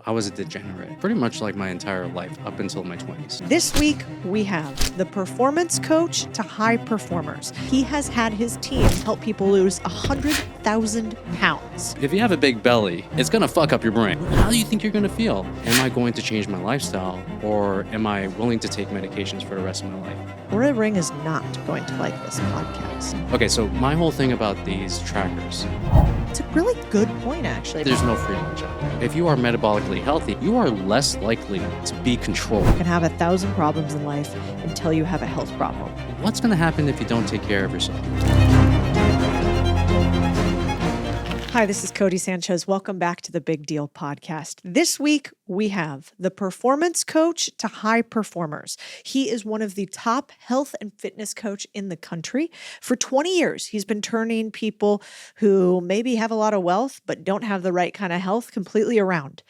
I was a degenerate, pretty much like my entire life up until my 20s. This week, we have the performance coach to high performers. He has had his team help people lose 100,000 pounds. If you have a big belly, it's gonna fuck up your brain. How do you think you're gonna feel? Am I going to change my lifestyle, or am I willing to take medications for the rest of my life? Red Ring is not going to like this podcast. Okay, so my whole thing about these trackers, It's a really good point, actually. there's no free lunch out there. If you are metabolically healthy, you are less likely to be controlled. You can have 1,000 problems in life until you have a health problem. What's gonna happen if you don't take care of yourself? Hi, this is Codie Sanchez. Welcome back to the Big Deal Podcast. This week, we have the performance coach to high performers. He is one of the top health and fitness coach in the country. For 20 years, he's been turning people who maybe have a lot of wealth but don't have the right kind of health completely around,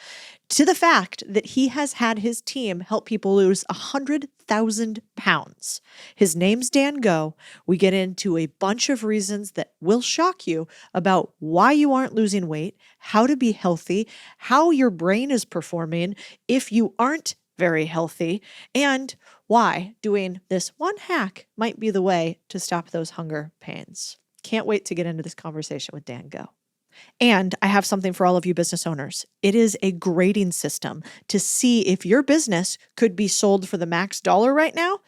to the fact that he has had his team help people lose 100,000 pounds. His name's Dan Go. We get into a bunch of reasons that will shock you about why you aren't losing weight, how to be healthy, how your brain is performing if you aren't very healthy, and why doing this one hack might be the way to stop those hunger pains. Can't wait to get into this conversation with Dan Go. And I have something for all of you business owners. It is a grading system to see if your business could be sold for the max dollar right now,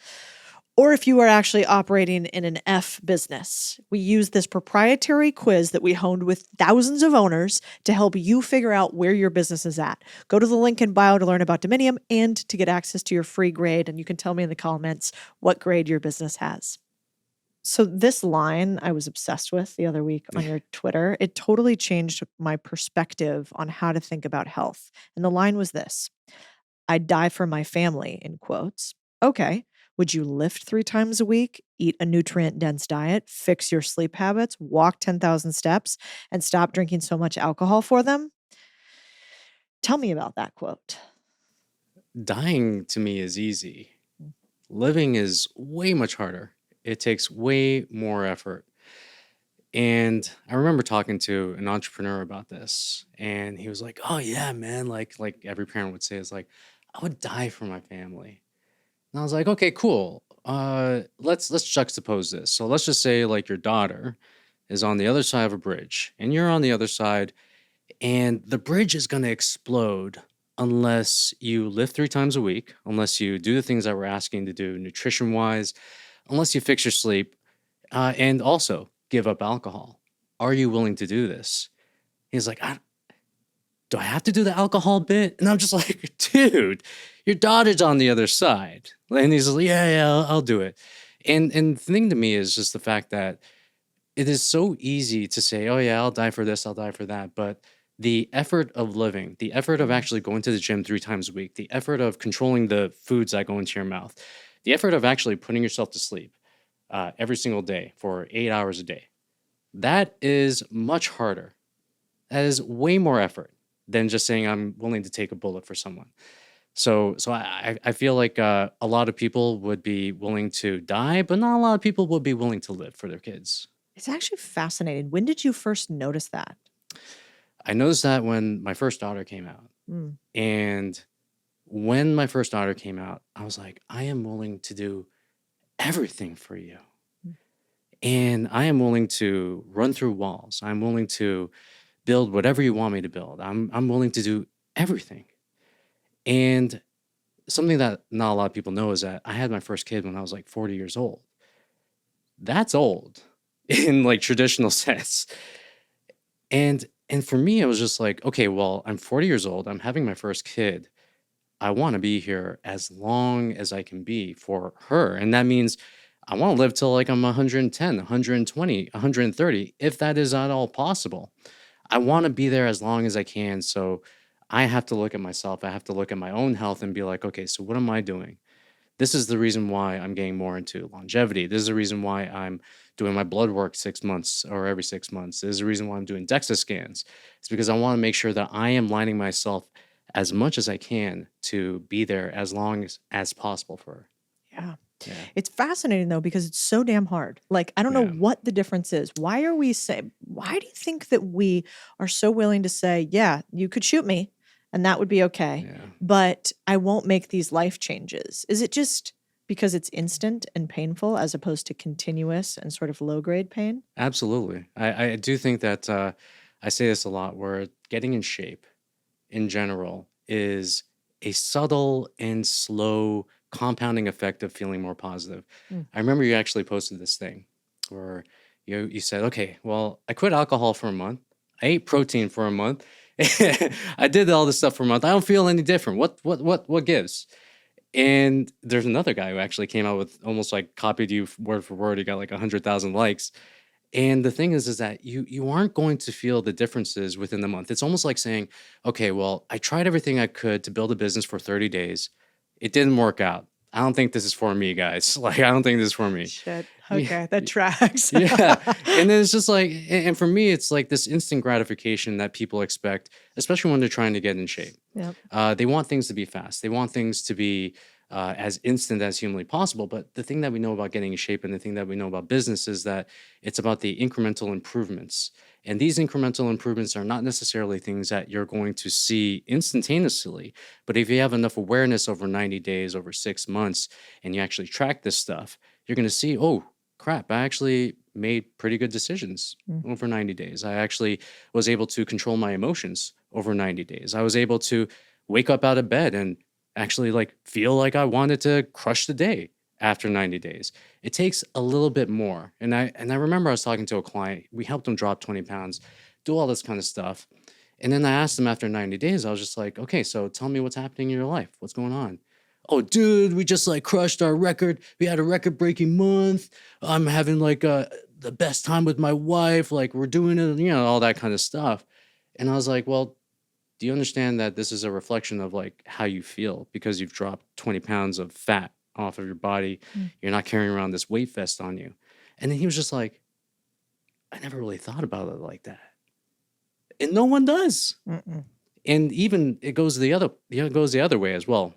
or if you are actually operating in an F business. We use this proprietary quiz that we honed with thousands of owners to help you figure out where your business is at. Go to the link in bio to learn about Dominium and to get access to your free grade. And you can tell me in the comments what grade your business has. So this line I was obsessed with the other week on your Twitter. It totally changed my perspective on how to think about health. And the line was this: "I'd die for my family," in quotes. Okay. Would you lift 3 times a week, eat a nutrient-dense diet, fix your sleep habits, walk 10,000 steps, and stop drinking so much alcohol for them? Tell me about that quote. Dying to me is easy. Living is way much harder. It takes way more effort. And I remember talking to an entrepreneur about this, and he was like, "Oh yeah, man, like every parent would say, is like, I would die for my family." And I was like, "Okay, cool. Let's juxtapose this. So let's just say like your daughter is on the other side of a bridge, and you're on the other side, and the bridge is gonna explode unless you lift 3 times a week, unless you do the things that we're asking to do nutrition wise, unless you fix your sleep, and also give up alcohol. Are you willing to do this?" He's like, "Do I have to do the alcohol bit?" And I'm just like, "Dude, your daughter's on the other side." And he's like, "Yeah, I'll do it." And the thing to me is just the fact that it is so easy to say, "Oh yeah, I'll die for this, I'll die for that." But the effort of living, the effort of actually going to the gym 3 times a week, the effort of controlling the foods that go into your mouth, the effort of actually putting yourself to sleep every single day for 8 hours a day, that is much harder. That is way more effort than just saying I'm willing to take a bullet for someone. So I feel like a lot of people would be willing to die, but not a lot of people would be willing to live for their kids. It's actually fascinating. When did you first notice that? I noticed that when my first daughter came out. Mm. And when my first daughter came out, I was like, I am willing to do everything for you. Mm. And I am willing to run through walls. I'm willing to build whatever you want me to build. I'm willing to do everything. And something that not a lot of people know is that I had my first kid when I was like 40 years old. That's old in like traditional sense. And for me, it was just like, okay, well, I'm 40 years old. I'm having my first kid. I want to be here as long as I can be for her. And that means I want to live till like I'm 110, 120, 130, if that is at all possible. I want to be there as long as I can. So I have to look at myself. I have to look at my own health and be like, okay, so what am I doing? This is the reason why I'm getting more into longevity. This is the reason why I'm doing my blood work 6 months or every 6 months. This is the reason why I'm doing DEXA scans. It's because I want to make sure that I am lining myself as much as I can to be there as long as possible for her. Yeah. Yeah. It's fascinating though, because it's so damn hard. Like, I don't know Yeah. what the difference is. Why do you think that we are so willing to say, yeah, you could shoot me and that would be okay. Yeah. But I won't make these life changes. Is it just because it's instant and painful as opposed to continuous and sort of low grade pain? Absolutely. I do think that I say this a lot where getting in shape in general is a subtle and slow compounding effect of feeling more positive. Mm. I remember you actually posted this thing where you said, okay, well, I quit alcohol for a month. I ate protein for a month. I did all this stuff for a month. I don't feel any different. What gives? And there's another guy who actually came out with almost like copied you word for word. He got like 100,000 likes. And the thing is that you aren't going to feel the differences within the month. It's almost like saying, okay, well, I tried everything I could to build a business for 30 days. It didn't work out. I don't think this is for me, guys. Like, I don't think this is for me. Shit. Yeah, Okay, that tracks. yeah. And then it's just like, and for me, it's like this instant gratification that people expect, especially when they're trying to get in shape. Yep. They want things to be fast. They want things to be as instant as humanly possible. But the thing that we know about getting in shape and the thing that we know about business is that it's about the incremental improvements. And these incremental improvements are not necessarily things that you're going to see instantaneously. But if you have enough awareness over 90 days, over 6 months, and you actually track this stuff, you're going to see, oh, crap, I actually made pretty good decisions Mm. over 90 days. I actually was able to control my emotions over 90 days. I was able to wake up out of bed and actually like feel like I wanted to crush the day after 90 days. It takes a little bit more. And I remember I was talking to a client. We helped him drop 20 pounds, do all this kind of stuff. And then I asked him after 90 days, I was just like, okay, so tell me what's happening in your life. What's going on? Oh, dude, we just like crushed our record. We had a record breaking month. I'm having like the best time with my wife. Like we're doing it, all that kind of stuff. And I was like, well, do you understand that this is a reflection of like how you feel because you've dropped 20 pounds of fat off of your body? Mm. You're not carrying around this weight vest on you. And then he was just like, I never really thought about it like that. And no one does. Mm-mm. And even it goes the other way as well.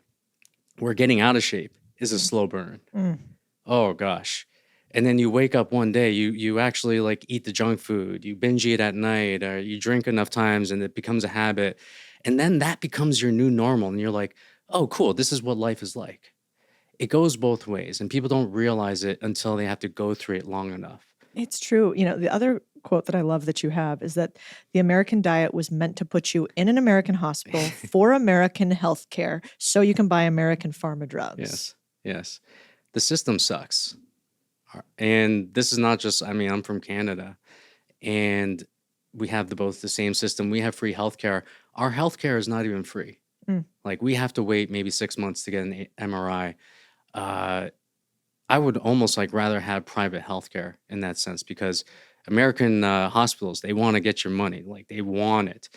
Where getting out of shape is a slow burn. Mm. Oh gosh. And then you wake up one day, you actually like eat the junk food, you binge eat at night, or you drink enough times and it becomes a habit. And then that becomes your new normal. And you're like, oh, cool, this is what life is like. It goes both ways, and people don't realize it until they have to go through it long enough. It's true. The other quote that I love that you have is that the American diet was meant to put you in an American hospital for American health care so you can buy American pharma drugs. Yes, yes. The system sucks. And this is not just, I'm from Canada, and we have both the same system. We have free healthcare. Our healthcare is not even free. Mm. Like we have to wait maybe 6 months to get an MRI. I would almost like rather have private healthcare in that sense because American hospitals, they want to get your money, like they want it.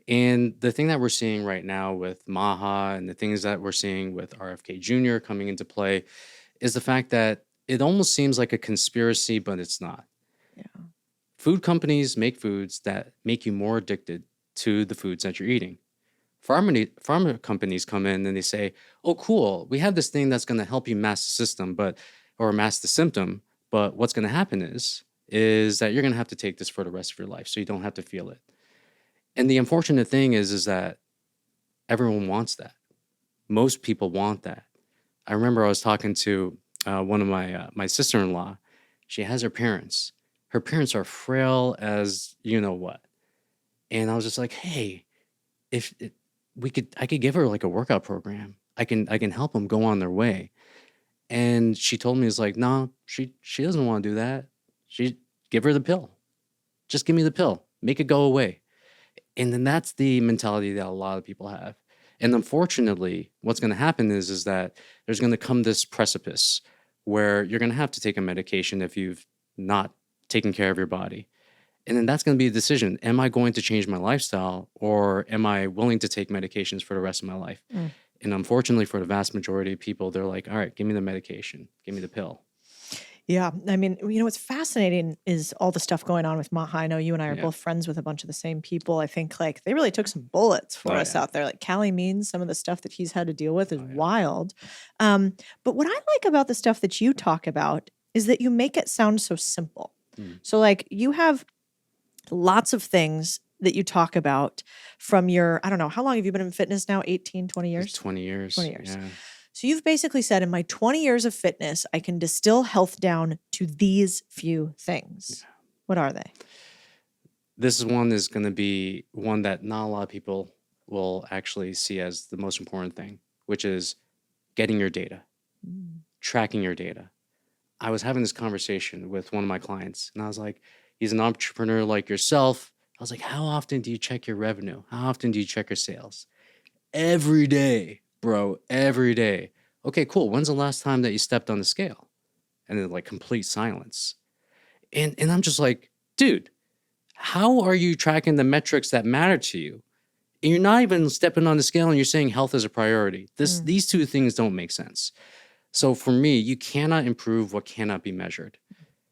And the thing that we're seeing right now with Maha and the things that we're seeing with RFK Jr. coming into play is the fact that it almost seems like a conspiracy, but it's not. Yeah. Food companies make foods that make you more addicted to the foods that you're eating. Pharma companies come in and they say, oh, cool, we have this thing that's going to help you mask the system, or mask the symptom. But what's going to happen is that you're going to have to take this for the rest of your life so you don't have to feel it. And the unfortunate thing is that everyone wants that. Most people want that. I remember I was talking to one of my sister-in-law. She has her parents. Her parents are frail as you know what. And I was just like, hey, I could give her like a workout program. I can help them go on their way. And she told me, it's like, no, she doesn't want to do that. She give her the pill. Just give me the pill. Make it go away. And then that's the mentality that a lot of people have. And unfortunately, what's going to happen is that there's going to come this precipice where you're going to have to take a medication if you've not taken care of your body. And then that's going to be a decision. Am I going to change my lifestyle, or am I willing to take medications for the rest of my life? Mm. And unfortunately, for the vast majority of people, they're like, all right, give me the medication. Give me the pill. Yeah. What's fascinating is all the stuff going on with Maha. I know you and I are both friends with a bunch of the same people. I think like they really took some bullets for us out there. Like Callie Means, some of the stuff that he's had to deal with is wild. But what I like about the stuff that you talk about is that you make it sound so simple. Mm. So like you have lots of things that you talk about from your, I don't know, how long have you been in fitness now? 18, 20 It's years? 20 years. 20 years. Yeah. So you've basically said in my 20 years of fitness, I can distill health down to these few things. What are they? This one is going to be one that not a lot of people will actually see as the most important thing, which is getting your data, tracking your data. I was having this conversation with one of my clients, and I was like, he's an entrepreneur like yourself. I was like, how often do you check your revenue? How often do you check your sales? Every day, bro, every day. Okay, cool. When's the last time that you stepped on the scale? And then like complete silence. And I'm just like, dude, how are you tracking the metrics that matter to you? And you're not even stepping on the scale and you're saying health is a priority. These two things don't make sense. So for me, you cannot improve what cannot be measured.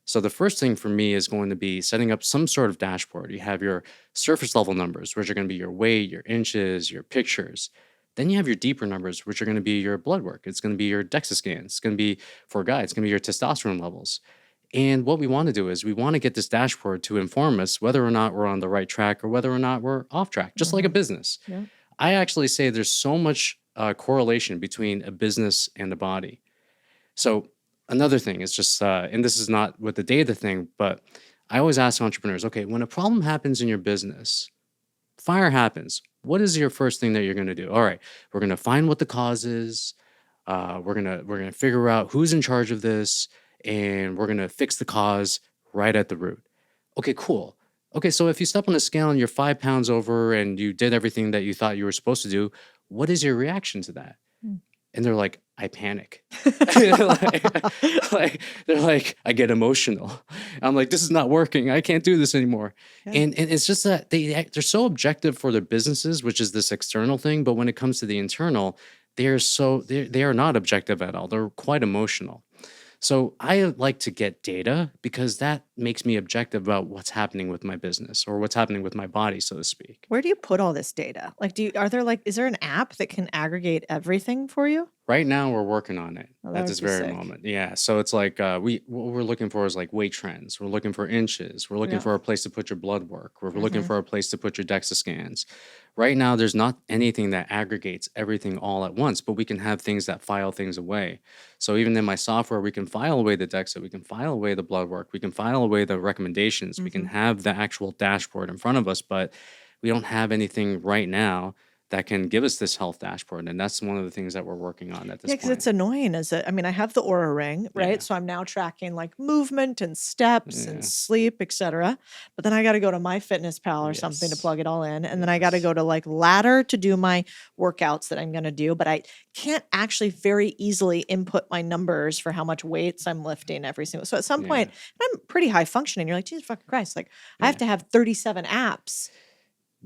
So the first thing for me is going to be setting up some sort of dashboard. You have your surface level numbers, which are going to be your weight, your inches, your pictures. Then you have your deeper numbers, which are going to be your blood work. It's going to be your DEXA scans. It's going to be, for a guy, it's going to be your testosterone levels. And what we want to do is we want to get this dashboard to inform us whether or not we're on the right track or whether or not we're off track, just like a business. Yeah. I actually say there's so much correlation between a business and the body. So another thing is just, and this is not with the data thing, but I always ask entrepreneurs, okay, when a problem happens in your business, fire happens. What is your first thing that you're going to do? All right, we're going to find what the cause is. We're gonna figure out who's in charge of this, and we're gonna fix the cause right at the root. Okay, cool. Okay, so if you step on a scale and you're 5 pounds over and you did everything that you thought you were supposed to do, what is your reaction to that? And they're like, I panic. They're like, I get emotional. I'm like, this is not working. I can't do this anymore. Yeah. And it's just that they're so objective for their businesses, which is this external thing. But when it comes to the internal, they are not objective at all. They're quite emotional. So I like to get data because that makes me objective about what's happening with my business or what's happening with my body, so to speak. Where do you put all this data? Like, is there an app that can aggregate everything for you? Right now, we're working on it Oh, that at would this be very sick. moment. Yeah. So it's like what we're looking for is like weight trends. We're looking for inches. We're looking Yeah. for a place to put your blood work. We're looking for a place to put your DEXA scans. Right now, there's not anything that aggregates everything all at once, but we can have things that file things away. So even in my software, we can file away the DEXA, we can file away the blood work, we can file away the recommendations, we can have the actual dashboard in front of us, but we don't have anything right now that can give us this health dashboard. And that's one of the things that we're working on at this Yeah, because point. it's annoying. I mean, I have the Aura Ring, right? Yeah. So I'm now tracking like movement and steps Yeah. and sleep, etc. But then I got to go to MyFitnessPal or something to Yes. plug it all in, and then I got to Yes. go to like Ladder to do my workouts that I'm going to do. But I can't actually very easily input my numbers for how much weights I'm lifting every single. So at some Yeah. point, I'm pretty high functioning. You're like, Jesus fucking Christ! Like I have Yeah. to have 37 apps.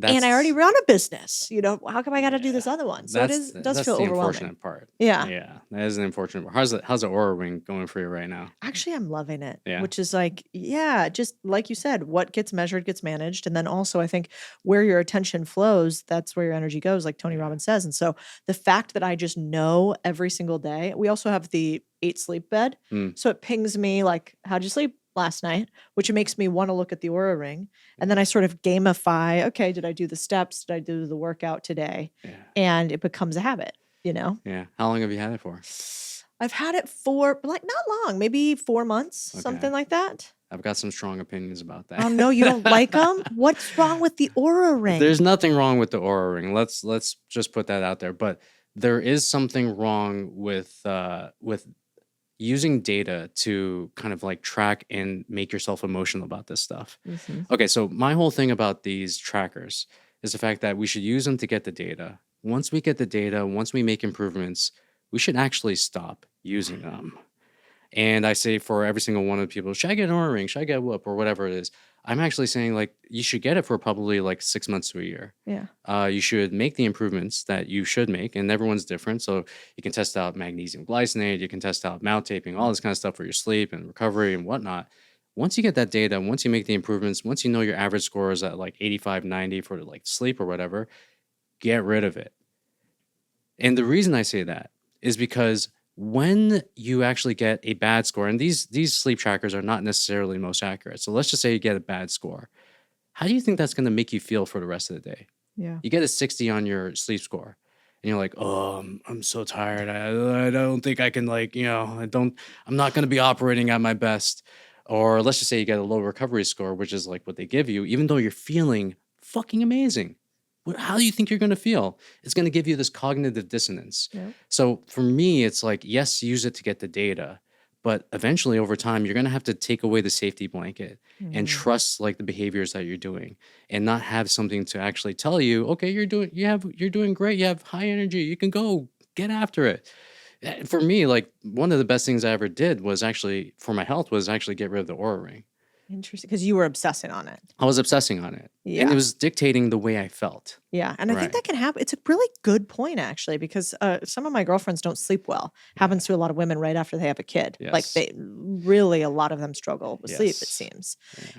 And I already run a business, how come I got to do this other one? So it does that's feel the overwhelming. unfortunate part. Yeah. Yeah, that is an unfortunate part. How's the Aura Ring going for you right now? Actually, I'm loving it, Yeah. which is like, yeah, just like you said, what gets measured gets managed. And then also, I think where your attention flows, that's where your energy goes, like Tony Robbins says. And so the fact that I just know every single day, we also have the 8 sleep bed. So it pings me like, how'd you sleep last night? Which makes me want to look at the Aura Ring. And then I sort of gamify, okay, did I do the steps? Did I do the workout today? Yeah. And it becomes a habit, Yeah. How long have you had it for? I've had it for like not long, maybe 4 months, something Okay. like that. I've got some strong opinions about that. Oh no, you don't like them? What's wrong with the Aura Ring? There's nothing wrong with the Aura Ring. Let's just put that out there. But there is something wrong with using data to kind of like track and make yourself emotional about this stuff. Okay, so my whole thing about these trackers is the fact that we should use them to get the data. Once we get the data, once we make improvements, we should actually stop using them. And I say for every single one of the people, should I get an Aura Ring? Should I get a Whoop or whatever it is? I'm actually saying like you should get it for probably like 6 months to a year. Yeah. You should make the improvements that you should make, and everyone's different. So you can test out magnesium glycinate, you can test out mount taping, all this kind of stuff for your sleep and recovery and whatnot. Once you get that data, once you make the improvements, once you know your average score is at like 85, 90 for like sleep or whatever, get rid of it. And the reason I say that is because when you actually get a bad score, and these sleep trackers are not necessarily most accurate. So let's just say you get a bad score. how do you think that's going to make you feel for the rest of the day? Yeah. You get a 60 on your sleep score and you're like, oh, I'm so tired. I don't think I can I'm not going to be operating at my best. Or let's just say you get a low recovery score, which is like what they give you, even though you're feeling fucking amazing. How do you think you're going to feel? It's going to give you this cognitive dissonance. Yeah. So for me, it's like, yes, use it to get the data, but eventually over time, you're going to have to take away the safety blanket and trust like the behaviors that you're doing and not have something to actually tell you, okay, you're doing great. You have high energy. You can go get after it. For me, like one of the best things I ever did was actually for my health was actually get rid of the Aura Ring. Interesting. Because you were obsessing on it. I was obsessing on it. And Yeah. it was dictating the way I felt. Yeah. And I think Right. that can happen. It's a really good point, actually, because some of my girlfriends don't sleep well. Happens to a lot of women right after they have a kid. Like Yes. a lot of them struggle with sleep, it Yes. seems.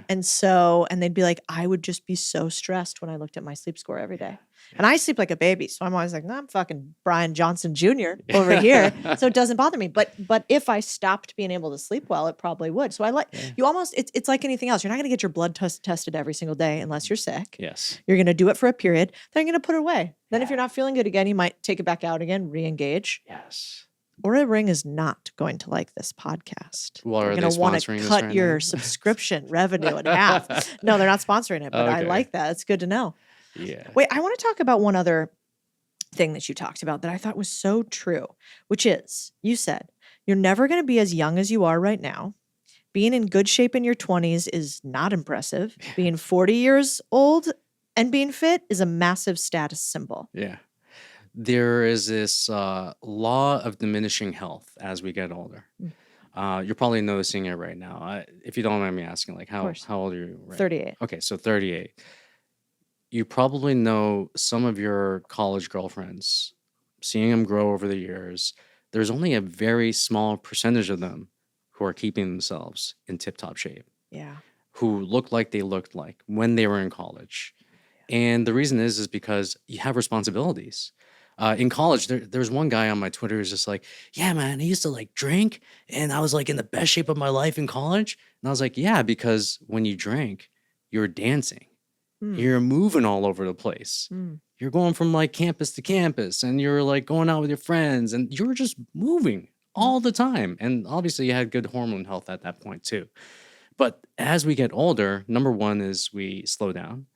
Yeah. And they'd be like, I would just be so stressed when I looked at my sleep score every day. And I sleep like a baby. So I'm always like, no, I'm fucking Brian Johnson Jr. over here. So it doesn't bother me. But if I stopped being able to sleep well, it probably would. So I like you almost it's like anything else. You're not gonna get your blood tested every single day unless you're sick. Yes. You're gonna do it for a period, then you're gonna put it away. Then if you're not feeling good again, you might take it back out again, re-engage. Yes. Aura Ring is not going to like this podcast. Well, They're are they going to want sponsoring to this cut right your now? subscription revenue in half. No, they're not sponsoring it, but I Okay. like that. It's good to know. Yeah. Wait, I want to talk about one other thing that you talked about that I thought was so true, which is you said you're never going to be as young as you are right now. Being in good shape in your 20s is not impressive. Being 40 years old and being fit is a massive status symbol. Yeah. There is this law of diminishing health as we get older. You're probably noticing it right now. If you don't mind me asking, like how old are you? Right? 38. Okay, so 38. You probably know some of your college girlfriends, seeing them grow over the years. There's only a very small percentage of them who are keeping themselves in tip-top shape, Yeah. who look like they looked like when they were in college. And the reason is because you have responsibilities. In college, there's one guy on my Twitter who's just like, yeah, man, I used to like drink and I was like in the best shape of my life in college. And I was like, yeah, because when you drank, you were dancing. You're moving all over the place. You're going from like campus to campus and you're like going out with your friends and you were just moving all the time. And obviously you had good hormone health at that point too. But as we get older, number one is we slow down.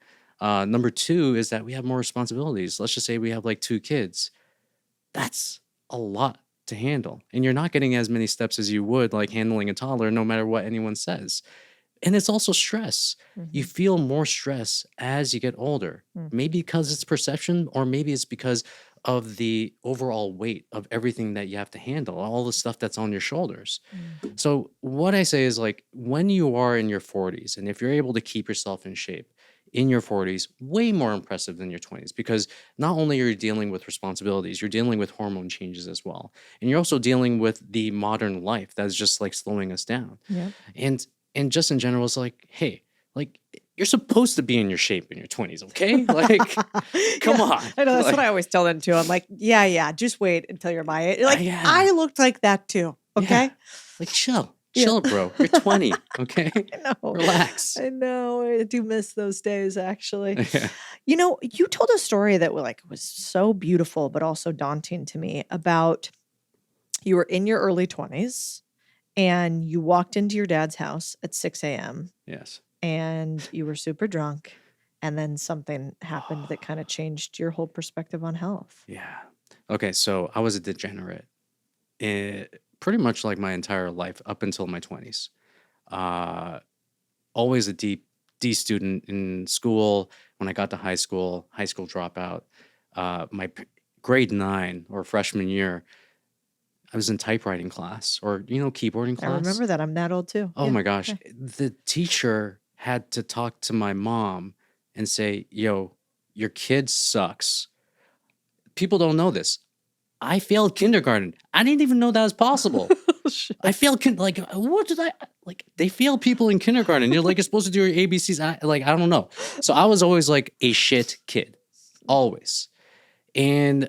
Number two is that we have more responsibilities. Let's just say we have like 2 kids. That's a lot to handle. And you're not getting as many steps as you would like handling a toddler, no matter what anyone says. And it's also stress. You feel more stress as you get older. Maybe because it's perception, or maybe it's because of the overall weight of everything that you have to handle, all the stuff that's on your shoulders. So what I say is like when you are in your 40s, and if you're able to keep yourself in shape in your 40s, way more impressive than your 20s, because not only are you dealing with responsibilities, you're dealing with hormone changes as well. And you're also dealing with the modern life that's just like slowing us down. Yeah. And just in general, it's like, hey, like you're supposed to be in your shape in your 20s, okay? Like, come on. I know that's Like, what I always tell them too. I'm like, yeah, just wait until you're my age. Like, yeah. I looked like that too. Okay. Yeah. Like, chill, bro. You're 20, okay? I know. Relax. I know. I do miss those days, actually. Yeah. You know, you told a story that was so beautiful, but also daunting to me about you were in your early 20s and you walked into your dad's house at 6 a.m. Yes. and you were super drunk. And then something happened that kind of changed your whole perspective on health. Yeah. Okay, so I was a degenerate pretty much like my entire life up until my 20s. Always a D student in school. When I got to high school dropout. Grade 9 or freshman year, I was in typewriting class or, keyboarding class. I remember that. I'm that old too. Oh Yeah. my gosh. Okay. The teacher had to talk to my mom and say, yo, your kid sucks. People don't know this. I failed kindergarten. I didn't even know that was possible. I failed, what did I, like, they fail people in kindergarten. You're like, you're supposed to do your ABCs. I don't know. So I was always like a shit kid. Always. And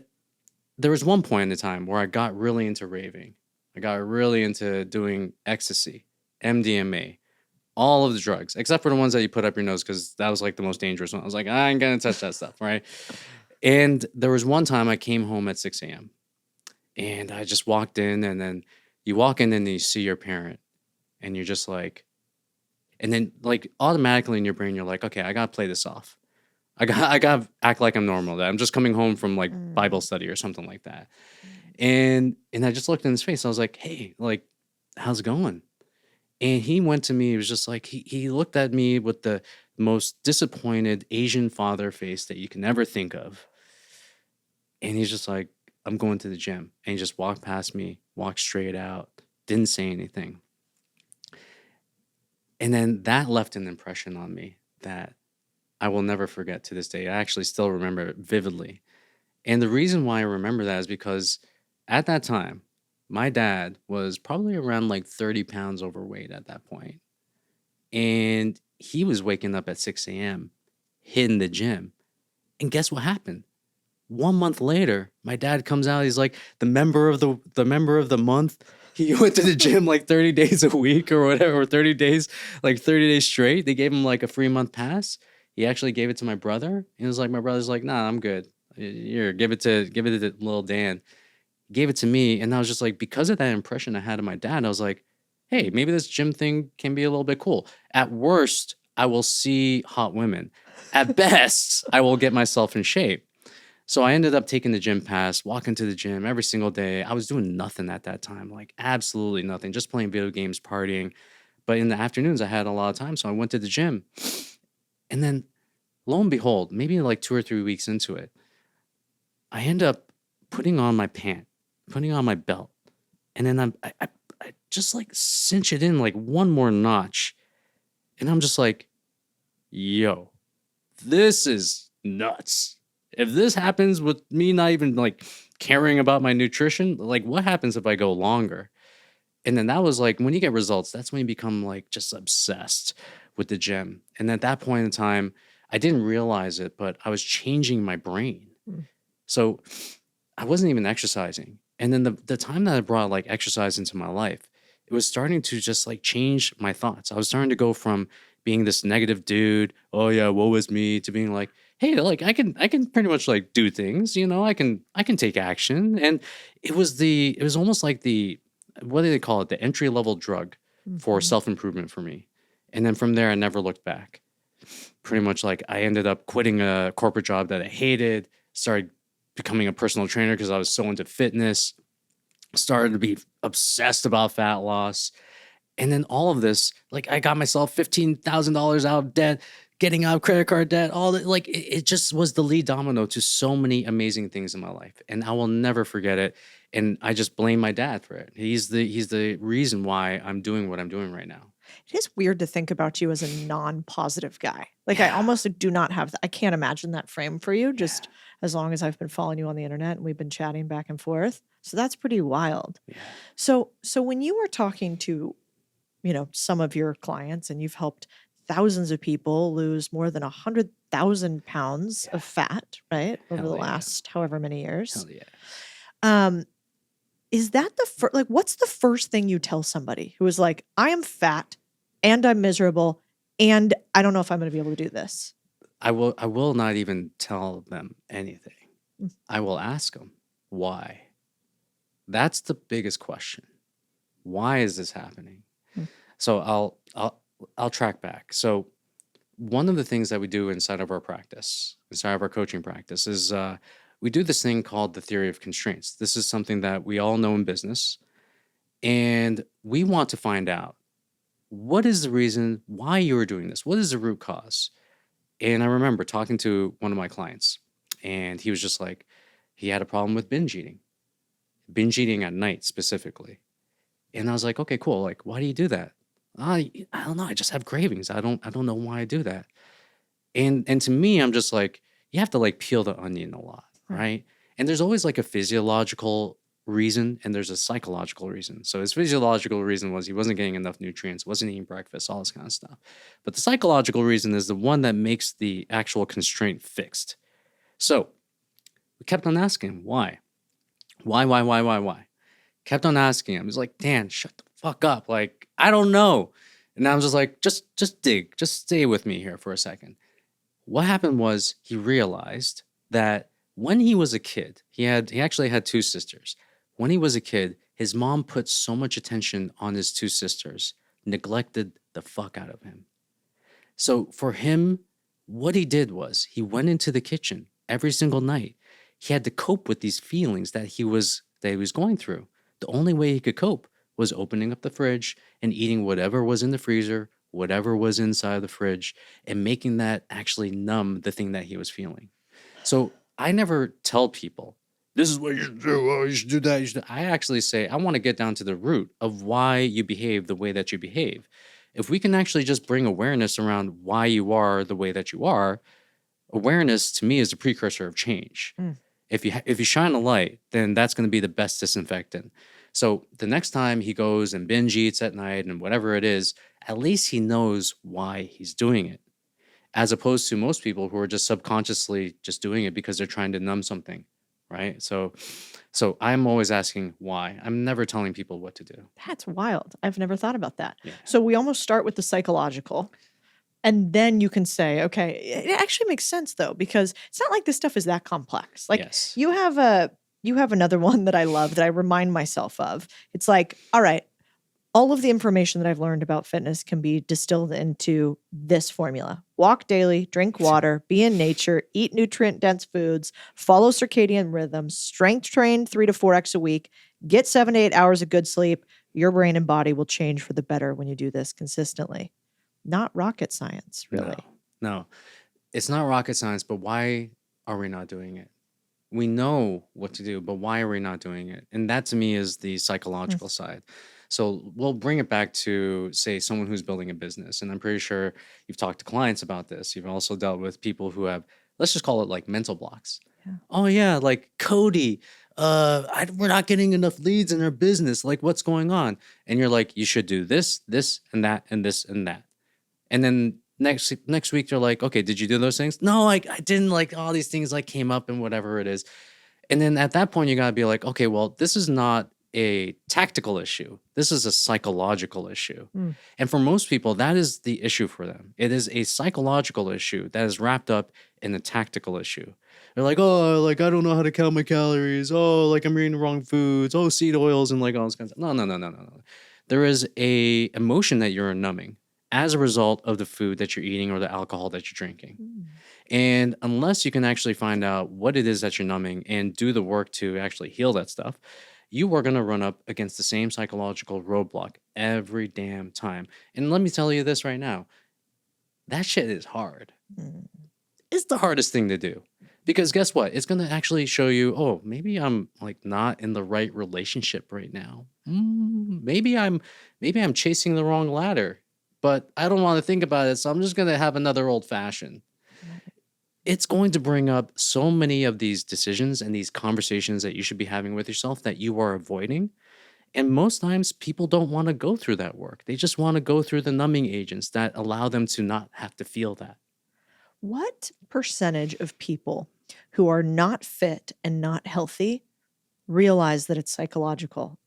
there was one point in the time where I got really into raving. I got really into doing ecstasy, MDMA, all of the drugs, except for the ones that you put up your nose, because that was like the most dangerous one. I was like, I ain't gonna touch that stuff, right? And there was one time I came home at 6 a.m. and I just walked in, and then you walk in and you see your parent, and you're just like, and then like automatically in your brain, you're like, okay, I gotta play this off. I gotta act like I'm normal. That I'm just coming home from like Bible Mm. study or something like that. And I just looked in his face. I was like, hey, like, how's it going? And he went to me, he was just like, he looked at me with the most disappointed Asian father face that you can ever think of. And he's just like, I'm going to the gym. And he just walked past me, walked straight out, didn't say anything. And then that left an impression on me that I will never forget to this day. I actually still remember it vividly. And the reason why I remember that is because at that time, my dad was probably around like 30 pounds overweight at that point. And he was waking up at 6 a.m., hitting the gym. And guess what happened? 1 month later, my dad comes out. He's like the member of the month. He went to the gym like 30 days a week or whatever, or 30 days, like 30 days straight. They gave him like a free month pass. He actually gave it to my brother. And it was like, my brother's like, nah, I'm good. Here, give it to little Dan. Gave it to me, and I was just like, because of that impression I had of my dad, I was like, hey, maybe this gym thing can be a little bit cool. At worst, I will see hot women. At best, I will get myself in shape. So I ended up taking the gym pass, walking to the gym every single day. I was doing nothing at that time, like absolutely nothing, just playing video games, partying. But in the afternoons, I had a lot of time. So I went to the gym. And then lo and behold, maybe like 2 or 3 weeks into it, I end up putting on my pant, putting on my belt. And then I just like cinch it in like one more notch. And I'm just like, yo, this is nuts. If this happens with me not even like caring about my nutrition, like what happens if I go longer? And then that was like when you get results, that's when you become like just obsessed with the gym. And at that point in time, I didn't realize it, but I was changing my brain. Mm. So I wasn't even exercising. And then the time that I brought like exercise into my life, it was starting to just like change my thoughts. I was starting to go from being this negative dude, oh yeah, woe is me, to being like, hey, like I can pretty much like do things, I can take action. And it was almost like the, what do they call it? The entry level drug for Mhm. self-improvement for me. And then from there I never looked back. Pretty much like I ended up quitting a corporate job that I hated, started becoming a personal trainer because I was so into fitness, started to be obsessed about fat loss. And then all of this, like I got myself $15,000 out of debt, getting out of credit card debt, all that. Like it just was the lead domino to so many amazing things in my life. And I will never forget it. And I just blame my dad for it. He's the reason why I'm doing what I'm doing right now. It is weird to think about you as a non-positive guy. Like, I Yeah. almost do not have I can't imagine that frame for you, Yeah. just as long as I've been following you on the internet and we've been chatting back and forth. So that's pretty wild. Yeah. So when you were talking to, some of your clients and you've helped thousands of people lose more than 100,000 pounds Yeah. of fat, right, over the Hell yeah. last however many years, Hell yeah. um, is that the first, like, what's the first thing you tell somebody who is like, I am fat and I'm miserable and I don't know if I'm going to be able to do this? I will not even tell them anything. Mm. I will ask them why. That's the biggest question. Why is this happening? Mm. So I'll track back. So one of the things that we do inside of our practice, inside of our coaching practice, is we do this thing called the theory of constraints. This is something that we all know in business, and we want to find out what is the reason why you are doing this. What is the root cause? And I remember talking to one of my clients, and he was just like, he had a problem with binge eating at night specifically. And I was like, okay, cool. Like, why do you do that? I don't know. I just have cravings. I don't know why I do that. And to me, I'm just like, you have to like peel the onion a lot, Right. right? And there's always like a physiological reason and there's a psychological reason. So his physiological reason was he wasn't getting enough nutrients, wasn't eating breakfast, all this kind of stuff. But the psychological reason is the one that makes the actual constraint fixed. So we kept on asking him, why? Why? Kept on asking him. He's like, Dan, shut the fuck up. Like, I don't know. And I'm just like, just stay with me here for a second. What happened was he realized that when he was a kid, he actually had two sisters. When he was a kid, his mom put so much attention on his two sisters, neglected the fuck out of him. So for him, what he did was he went into the kitchen every single night. He had to cope with these feelings that he was going through. The only way he could cope was opening up the fridge and eating whatever was in the freezer, whatever was inside the fridge, and making that actually numb the thing that he was feeling. So I never tell people, this is what you should do. Oh, you should do that. I actually say, I want to get down to the root of why you behave the way that you behave. If we can actually just bring awareness around why you are the way that you are, awareness to me is the precursor of change. Mm. If you shine a light, then that's going to be the best disinfectant. So the next time he goes and binge eats at night and whatever it is, at least he knows why he's doing it, as opposed to most people who are just subconsciously just doing it because they're trying to numb something, right? So I'm always asking why. I'm never telling people what to do. That's wild. I've never thought about that. Yeah. So we almost start with the psychological. And then you can say, okay, it actually makes sense though, because it's not like this stuff is that complex. Like Yes. you have another one that I love that I remind myself of. It's like, all right, all of the information that I've learned about fitness can be distilled into this formula. Walk daily, drink water, be in nature, eat nutrient-dense foods, follow circadian rhythms, strength train 3 to 4x a week, get 7 to 8 hours of good sleep. Your brain and body will change for the better when you do this consistently. Not rocket science, really. No, it's not rocket science, but why are we not doing it? We know what to do, but why are we not doing it? And that to me is the psychological side. So we'll bring it back to, say, someone who's building a business. And I'm pretty sure you've talked to clients about this. You've also dealt with people who have, let's just call it like mental blocks. Yeah. Oh, yeah, like Codie, we're not getting enough leads in our business. Like, what's going on? And you're like, you should do this, this, and that, and this, and that. And then next week, they're like, okay, did you do those things? No, I didn't. Like all these things like came up and whatever it is. And then at that point, you got to be like, okay, well, this is not a tactical issue. This is a psychological issue. Mm. And for most people, that is the issue for them. It is a psychological issue that is wrapped up in a tactical issue. They're like, oh, like I don't know how to count my calories. Oh, like I'm eating the wrong foods. Oh, seed oils and like all this kind of stuff. No. There is a emotion that you're numbing as a result of the food that you're eating or the alcohol that you're drinking. Mm. And unless you can actually find out what it is that you're numbing and do the work to actually heal that stuff, you are going to run up against the same psychological roadblock every damn time. And let me tell you this right now, that shit is hard. Mm. It's the hardest thing to do. Because guess what? It's going to actually show you, oh, maybe I'm like not in the right relationship right now. Maybe I'm chasing the wrong ladder. But I don't want to think about it, so I'm just going to have another old fashioned. It's going to bring up so many of these decisions and these conversations that you should be having with yourself that you are avoiding. And most times people don't want to go through that work. They just want to go through the numbing agents that allow them to not have to feel that. What percentage of people who are not fit and not healthy realize that it's psychological?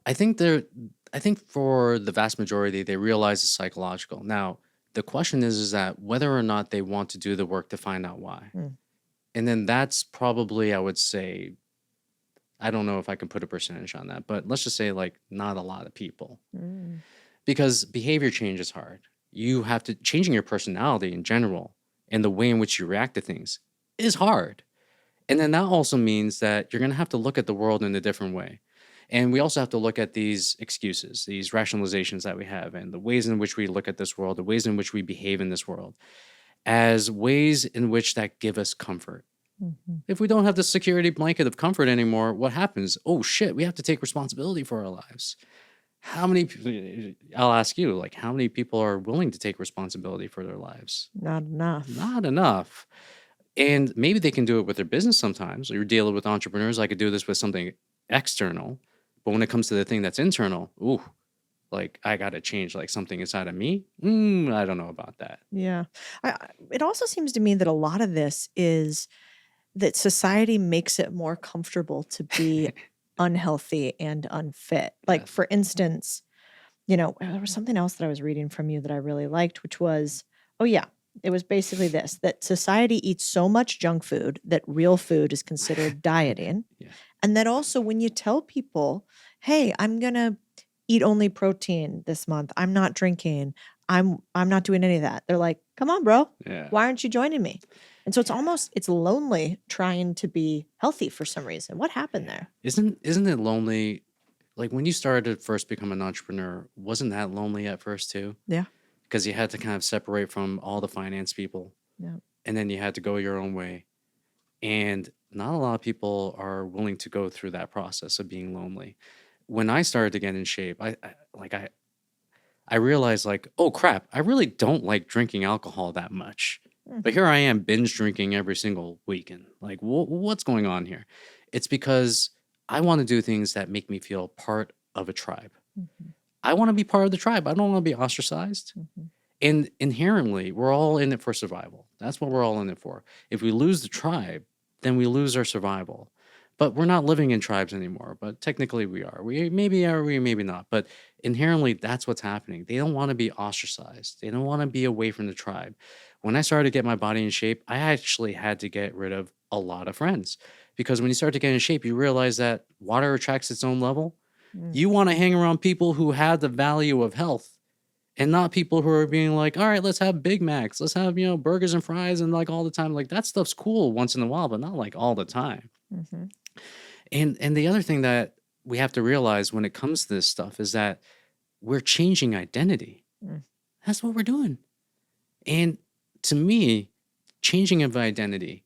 I think for the vast majority, they realize it's psychological. Now, the question is that whether or not they want to do the work to find out why. Mm. And then that's probably, I would say, I don't know if I can put a percentage on that, but let's just say like not a lot of people. Mm. Because behavior change is hard. You have to, changing your personality in general and the way in which you react to things is hard. And then that also means that you're going to have to look at the world in a different way. And we also have to look at these excuses, these rationalizations that we have, and the ways in which we look at this world, the ways in which we behave in this world, as ways in which that give us comfort. Mhm. If we don't have the security blanket of comfort anymore, what happens? Oh shit, we have to take responsibility for our lives. I'll ask you, like, how many people are willing to take responsibility for their lives? Not enough. Not enough. And maybe they can do it with their business sometimes. You're dealing with entrepreneurs. I could do this with something external. But when it comes to the thing that's internal, ooh, like I got to change like something inside of me. I don't know about that. Yeah. It also seems to me that a lot of this is that society makes it more comfortable to be unhealthy and unfit. Like, Yes. for instance, There was something else that I was reading from you that I really liked, which was, oh yeah, it was basically this, that society eats so much junk food that real food is considered dieting. Yeah. And that also when you tell people, hey, I'm going to eat only protein this month. I'm not drinking. I'm not doing any of that. They're like, come on, bro. Yeah. Why aren't you joining me? And so it's lonely trying to be healthy for some reason. What happened there? Isn't it lonely? Like when you started to first become an entrepreneur, wasn't that lonely at first too? Yeah. Because you had to kind of separate from all the finance people, Yeah. and then you had to go your own way. And not a lot of people are willing to go through that process of being lonely. When I started to get in shape, I realized like, oh crap, I really don't like drinking alcohol that much. Mm. But here I am binge drinking every single weekend. Like, what's going on here? It's because I want to do things that make me feel part of a tribe. Mhm. I want to be part of the tribe. I don't want to be ostracized. Mhm. And inherently, we're all in it for survival. That's what we're all in it for. If we lose the tribe, then we lose our survival. But we're not living in tribes anymore. But technically, we are. We maybe are, we maybe not. But inherently, that's what's happening. They don't want to be ostracized. They don't want to be away from the tribe. When I started to get my body in shape, I actually had to get rid of a lot of friends because when you start to get in shape, you realize that water attracts its own level. Mm. You want to hang around people who have the value of health and not people who are being like, all right, let's have Big Macs, let's have, burgers and fries and like all the time. Like that stuff's cool once in a while, but not like all the time. Mhm. And the other thing that we have to realize when it comes to this stuff is that we're changing identity. Mm. That's what we're doing. And to me, changing of identity,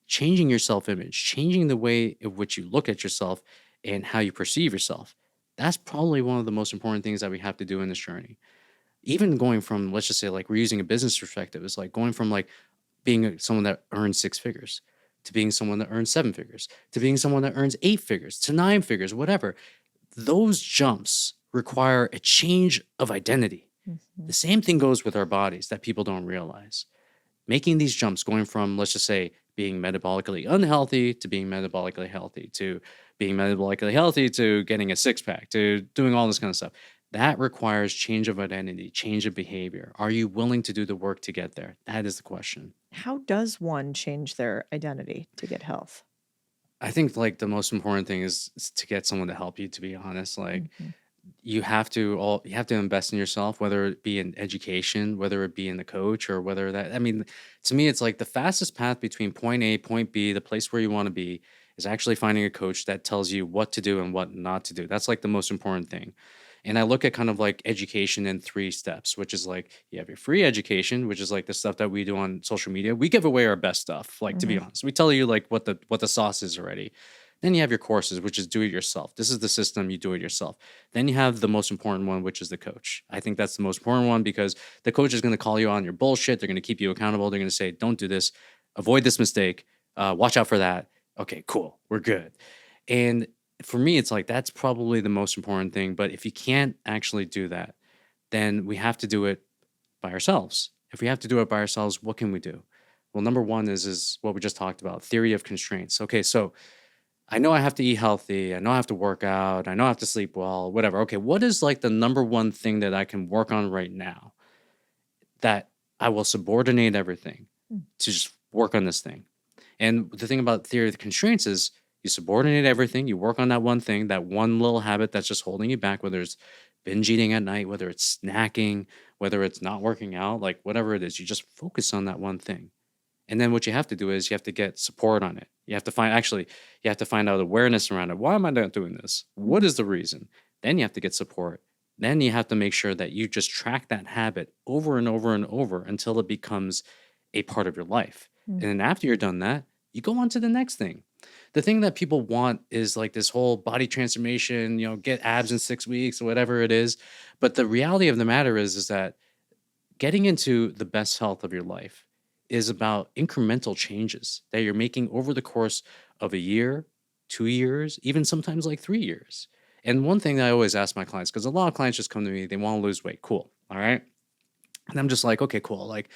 changing your self-image, changing the way in which you look at yourself and how you perceive yourself, that's probably one of the most important things that we have to do in this journey. Even going from, let's just say, like we're using a business perspective, it's like going from like being someone that earns six figures to being someone that earns seven figures to being someone that earns eight figures to nine figures, whatever. Those jumps require a change of identity. Mhm. The same thing goes with our bodies that people don't realize. Making these jumps, going from, let's just say, being metabolically unhealthy to being metabolically healthy to being metabolically healthy to getting a six pack to doing all this kind of stuff. That requires change of identity, change of behavior. Are you willing to do the work to get there? That is the question. How does one change their identity to get health? I think like the most important thing is to get someone to help you, to be honest. Like Mhm. you have to invest in yourself, whether it be in education, whether it be in the coach, or whether that, I mean, to me it's like the fastest path between point A, point B, the place where you want to be, is actually finding a coach that tells you what to do and what not to do. That's like the most important thing. And I look at kind of like education in three steps, which is like you have your free education, which is like the stuff that we do on social media. We give away our best stuff, like to be Mhm. honest. We tell you like what the sauce is already. Then you have your courses, which is do it yourself. This is the system, you do it yourself. Then you have the most important one, which is the coach. I think that's the most important one because the coach is going to call you on your bullshit. They're going to keep you accountable. They're going to say, don't do this, avoid this mistake, watch out for that. Okay, cool, we're good. And for me, it's like that's probably the most important thing. But if you can't actually do that, then we have to do it by ourselves. If we have to do it by ourselves, what can we do? Well, number one is what we just talked about, theory of constraints. Okay, so I know I have to eat healthy. I know I have to work out. I know I have to sleep well, whatever. Okay, what is like the number one thing that I can work on right now that I will subordinate everything Mm. to just work on this thing? And the thing about theory of constraints is you subordinate everything, you work on that one thing, that one little habit that's just holding you back, whether it's binge eating at night, whether it's snacking, whether it's not working out, like whatever it is, you just focus on that one thing. And then what you have to do is you have to get support on it. You have to find out awareness around it. Why am I not doing this? What is the reason? Then you have to get support. Then you have to make sure that you just track that habit over and over and over until it becomes a part of your life. Mm. And then after you're done that, you go on to the next thing. The thing that people want is like this whole body transformation, get abs in 6 weeks or whatever it is. But the reality of the matter is that getting into the best health of your life is about incremental changes that you're making over the course of a year, 2 years, even sometimes like 3 years. And one thing that I always ask my clients, because a lot of clients just come to me, they want to lose weight. Cool. All right. And I'm just like, okay, cool. Like,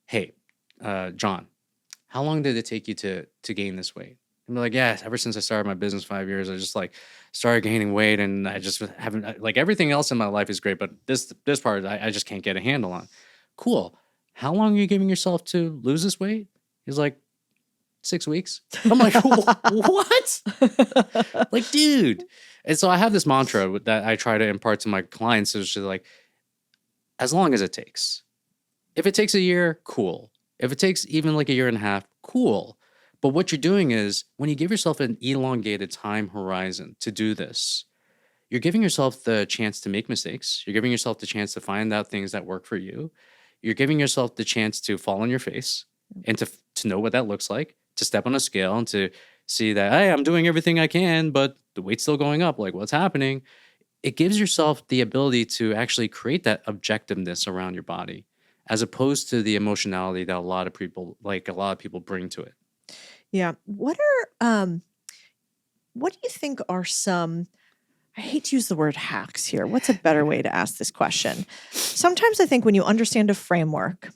hey, John, how long did it take you to gain this weight? And be like, yeah, ever since I started my business 5 years, I just like started gaining weight, and I just haven't like everything else in my life is great, but this part I just can't get a handle on. Cool. How long are you giving yourself to lose this weight? He's like, 6 weeks. I'm like, what? Like, dude. And so I have this mantra that I try to impart to my clients, is just like, as long as it takes. If it takes a year, cool. If it takes even like a year and a half, cool. But what you're doing is when you give yourself an elongated time horizon to do this, you're giving yourself the chance to make mistakes. You're giving yourself the chance to find out things that work for you. You're giving yourself the chance to fall on your face and to know what that looks like, to step on a scale and to see that, hey, I'm doing everything I can, but the weight's still going up. Like, what's happening? It gives yourself the ability to actually create that objectiveness around your body, as opposed to the emotionality that a lot of people bring to it. Yeah. What do you think are some, I hate to use the word hacks here. What's a better way to ask this question? Sometimes I think when you understand a framework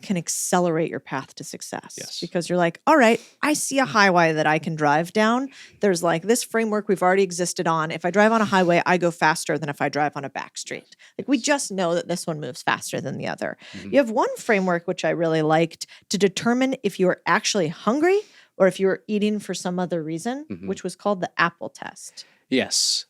can accelerate your path to success. Yes. Because you're like, all right, I see a highway that I can drive down. There's like this framework we've already existed on. If I drive on a highway, I go faster than if I drive on a back street. Like, we just know that this one moves faster than the other. Mhm. You have one framework, which I really liked, to determine if you're actually hungry or if you're eating for some other reason, Mhm. which was called the apple test. Yes.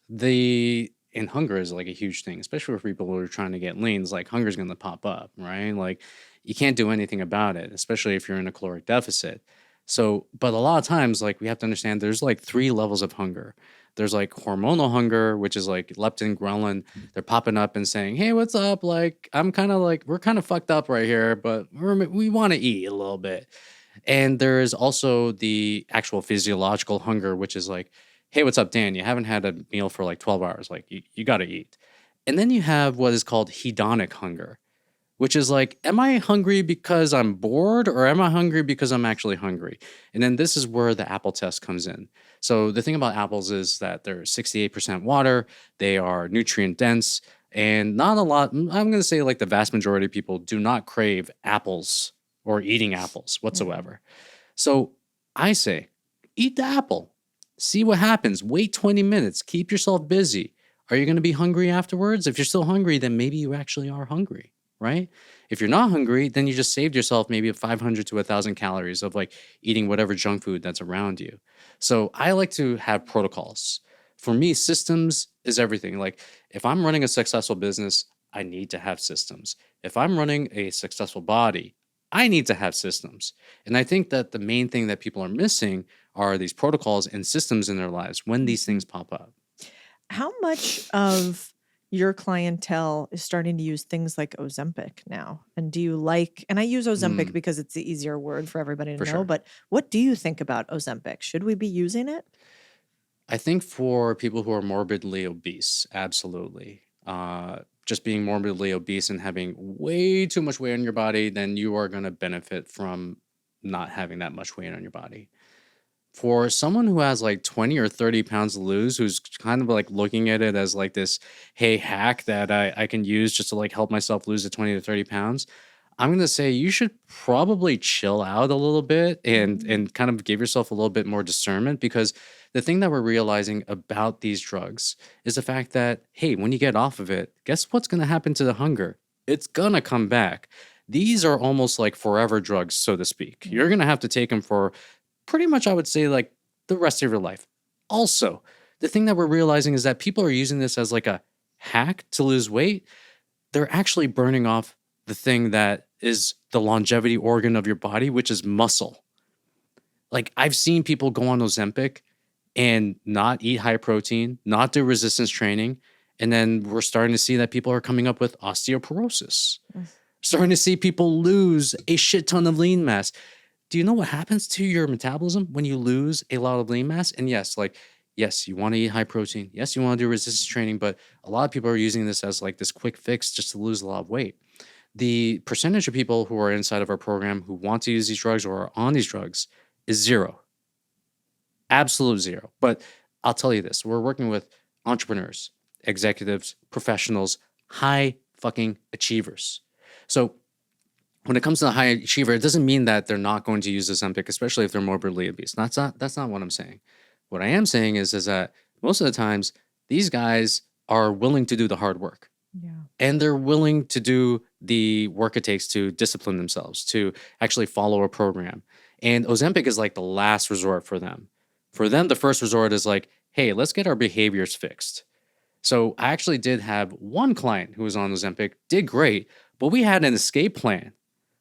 And hunger is like a huge thing, especially for people who are trying to get lean. It's like hunger's gonna pop up, right? Like, you can't do anything about it, especially if you're in a caloric deficit. So, but a lot of times, like, we have to understand there's like three levels of hunger. There's like hormonal hunger, which is like leptin, ghrelin. They're popping up and saying, "Hey, what's up? Like, I'm kind of like we're kind of fucked up right here, but we want to eat a little bit." And there is also the actual physiological hunger, which is like, hey, what's up, Dan? You haven't had a meal for like 12 hours. Like, you got to eat. And then you have what is called hedonic hunger, which is like, am I hungry because I'm bored, or am I hungry because I'm actually hungry? And then this is where the apple test comes in. So the thing about apples is that they're 68% water, they are nutrient dense, and not a lot. I'm going to say like the vast majority of people do not crave apples or eating apples whatsoever. So I say, eat the apple. See what happens. Wait 20 minutes. Keep yourself busy. Are you going to be hungry afterwards? If you're still hungry, then maybe you actually are hungry, right? If you're not hungry, then you just saved yourself maybe 500 to 1,000 calories of like eating whatever junk food that's around you. So I like to have protocols. For me, systems is everything. Like, if I'm running a successful business, I need to have systems. If I'm running a successful body, I need to have systems. And I think that the main thing that people are missing are these protocols and systems in their lives when these things pop up. How much of your clientele is starting to use things like Ozempic now? And do you like, and I use Ozempic because it's the easier word for everybody to For know, sure. but what do you think about Ozempic? Should we be using it? I think for people who are morbidly obese, absolutely. Just being morbidly obese and having way too much weight on your body, then you are going to benefit from not having that much weight on your body. For someone who has like 20 or 30 pounds to lose, who's kind of like looking at it as like this, hey, hack that I can use just to like help myself lose the 20 to 30 pounds, I'm going to say you should probably chill out a little bit and kind of give yourself a little bit more discernment, because the thing that we're realizing about these drugs is the fact that, hey, when you get off of it, guess what's going to happen to the hunger? It's going to come back. These are almost like forever drugs, so to speak. You're going to have to take them for pretty much, I would say, like the rest of your life. Also, the thing that we're realizing is that people are using this as like a hack to lose weight. They're actually burning off the thing that is the longevity organ of your body, which is muscle. Like, I've seen people go on Ozempic and not eat high protein, not do resistance training. And then we're starting to see that people are coming up with osteoporosis. Starting to see people lose a shit ton of lean mass. Do you know what happens to your metabolism when you lose a lot of lean mass? And yes, like, yes, you want to eat high protein. Yes, you want to do resistance training, but a lot of people are using this as like this quick fix just to lose a lot of weight. The percentage of people who are inside of our program who want to use these drugs or are on these drugs is zero. Absolute zero. But I'll tell you this, we're working with entrepreneurs, executives, professionals, high fucking achievers. So when it comes to the high achiever, it doesn't mean that they're not going to use Ozempic, especially if they're morbidly obese. That's not what I'm saying. What I am saying is that most of the times these guys are willing to do the hard work, Yeah. and they're willing to do the work it takes to discipline themselves, to actually follow a program. And Ozempic is like the last resort for them. For them, the first resort is like, hey, let's get our behaviors fixed. So I actually did have one client who was on Ozempic, did great, but we had an escape plan.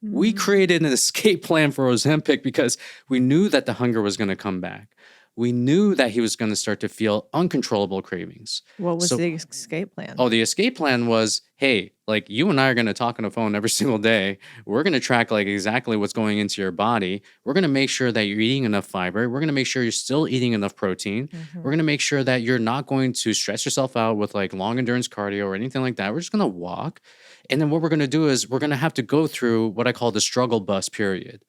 We Mm. created an escape plan for Ozempic because we knew that the hunger was going to come back. We knew that he was going to start to feel uncontrollable cravings. What was So, the escape plan? the escape plan was, hey, like you and I are going to talk on the phone every single day. We're going to track like exactly what's going into your body. We're going to make sure that you're eating enough fiber. We're going to make sure you're still eating enough protein. We're Mhm. going to make sure that you're not going to stress yourself out with like long endurance cardio or anything like that. We're just going to walk. And then what we're going to do is we're going to have to go through what I call the struggle bus period.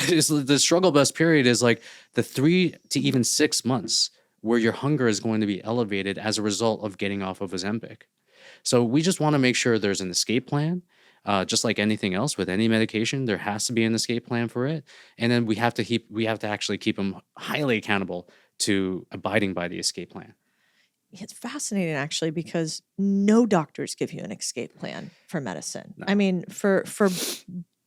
The struggle bus period is like the 3 to even 6 months where your hunger is going to be elevated as a result of getting off of Ozempic. So we just want to make sure there's an escape plan. Just like anything else with any medication, there has to be an escape plan for it, and then we have to actually keep them highly accountable to abiding by the escape plan. It's fascinating actually because no doctors give you an escape plan for medicine. I No. mean, for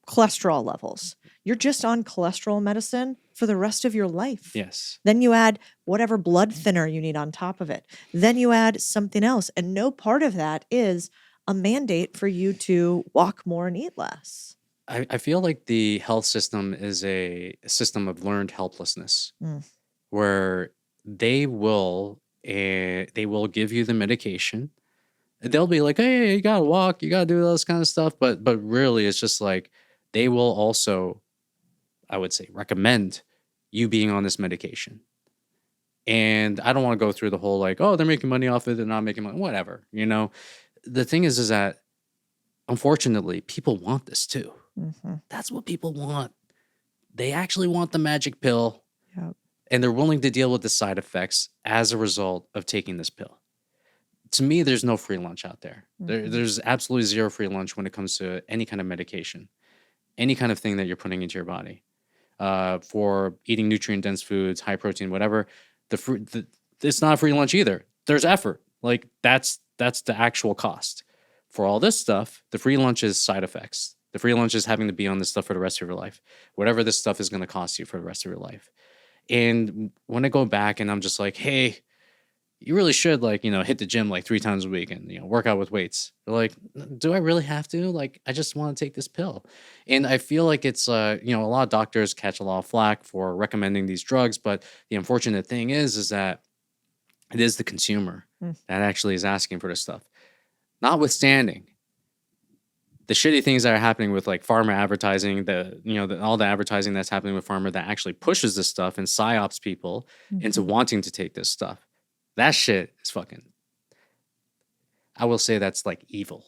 cholesterol levels, you're just on cholesterol medicine for the rest of your life. Yes. Then you add whatever blood thinner you need on top of it. Then you add something else. And no part of that is a mandate for you to walk more and eat less. I feel like the health system is a system of learned helplessness Mm. where they will give you the medication. They'll be like, hey, you gotta walk, you gotta do all this kind of stuff, but really it's just like they will also, I would say, recommend you being on this medication. And I don't want to go through the whole like, oh, they're making money off it, they're not making money, whatever. The thing is that unfortunately people want this too. Mhm. That's what people want. They actually want the magic pill, Yep. and they're willing to deal with the side effects as a result of taking this pill. To me, there's no free lunch out there. Mhm. There's absolutely zero free lunch when it comes to any kind of medication, any kind of thing that you're putting into your body. For eating nutrient dense foods, high protein, whatever, it's not a free lunch either. There's effort. Like that's the actual cost. For all this stuff, the free lunch is side effects. The free lunch is having to be on this stuff for the rest of your life. Whatever this stuff is going to cost you for the rest of your life. And when I go back and I'm just like, hey, you really should hit the gym like 3 times a week and work out with weights. They're like, do I really have to? Like, I just want to take this pill. And I feel like it's a lot of doctors catch a lot of flack for recommending these drugs, but the unfortunate thing is that it is the consumer Mm. that actually is asking for this stuff. Notwithstanding the shitty things that are happening with like pharma advertising, all the advertising that's happening with pharma that actually pushes this stuff and psyops people into Mhm. wanting to take this stuff. That shit is fucking, I will say that's like evil,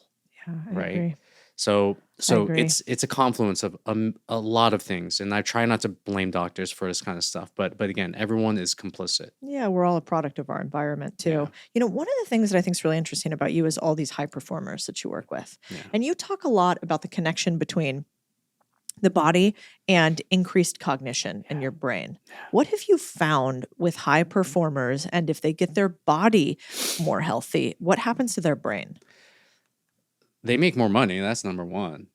Yeah, I right? agree. So agree. it's a confluence of a lot of things, and I try not to blame doctors for this kind of stuff, but again, everyone is complicit. Yeah, we're all a product of our environment too. Yeah. One of the things that I think is really interesting about you is all these high performers that you work with. Yeah. And you talk a lot about the connection between the body and increased cognition in your brain. What have you found with high performers, and if they get their body more healthy, what happens to their brain? They make more money. That's number one.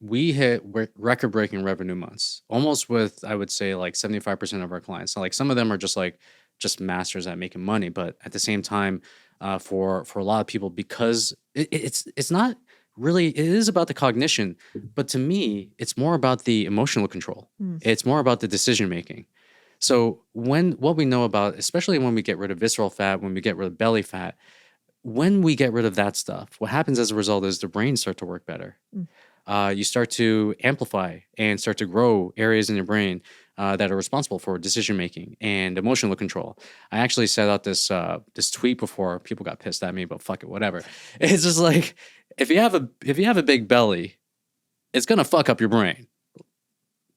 We hit record-breaking revenue months, almost with, I would say, like 75% of our clients. So like some of them are just masters at making money, but at the same time, for a lot of people, because it's not really, it is about the cognition, but to me, it's more about the emotional control. Mm. It's more about the decision making. So what we know about, especially when we get rid of visceral fat, when we get rid of belly fat, when we get rid of that stuff, what happens as a result is the brain start to work better. Mm. You start to amplify and start to grow areas in your brain that are responsible for decision making and emotional control. I actually set out this tweet before. People got pissed at me, but fuck it, whatever. It's just like if you have a big belly, it's gonna fuck up your brain,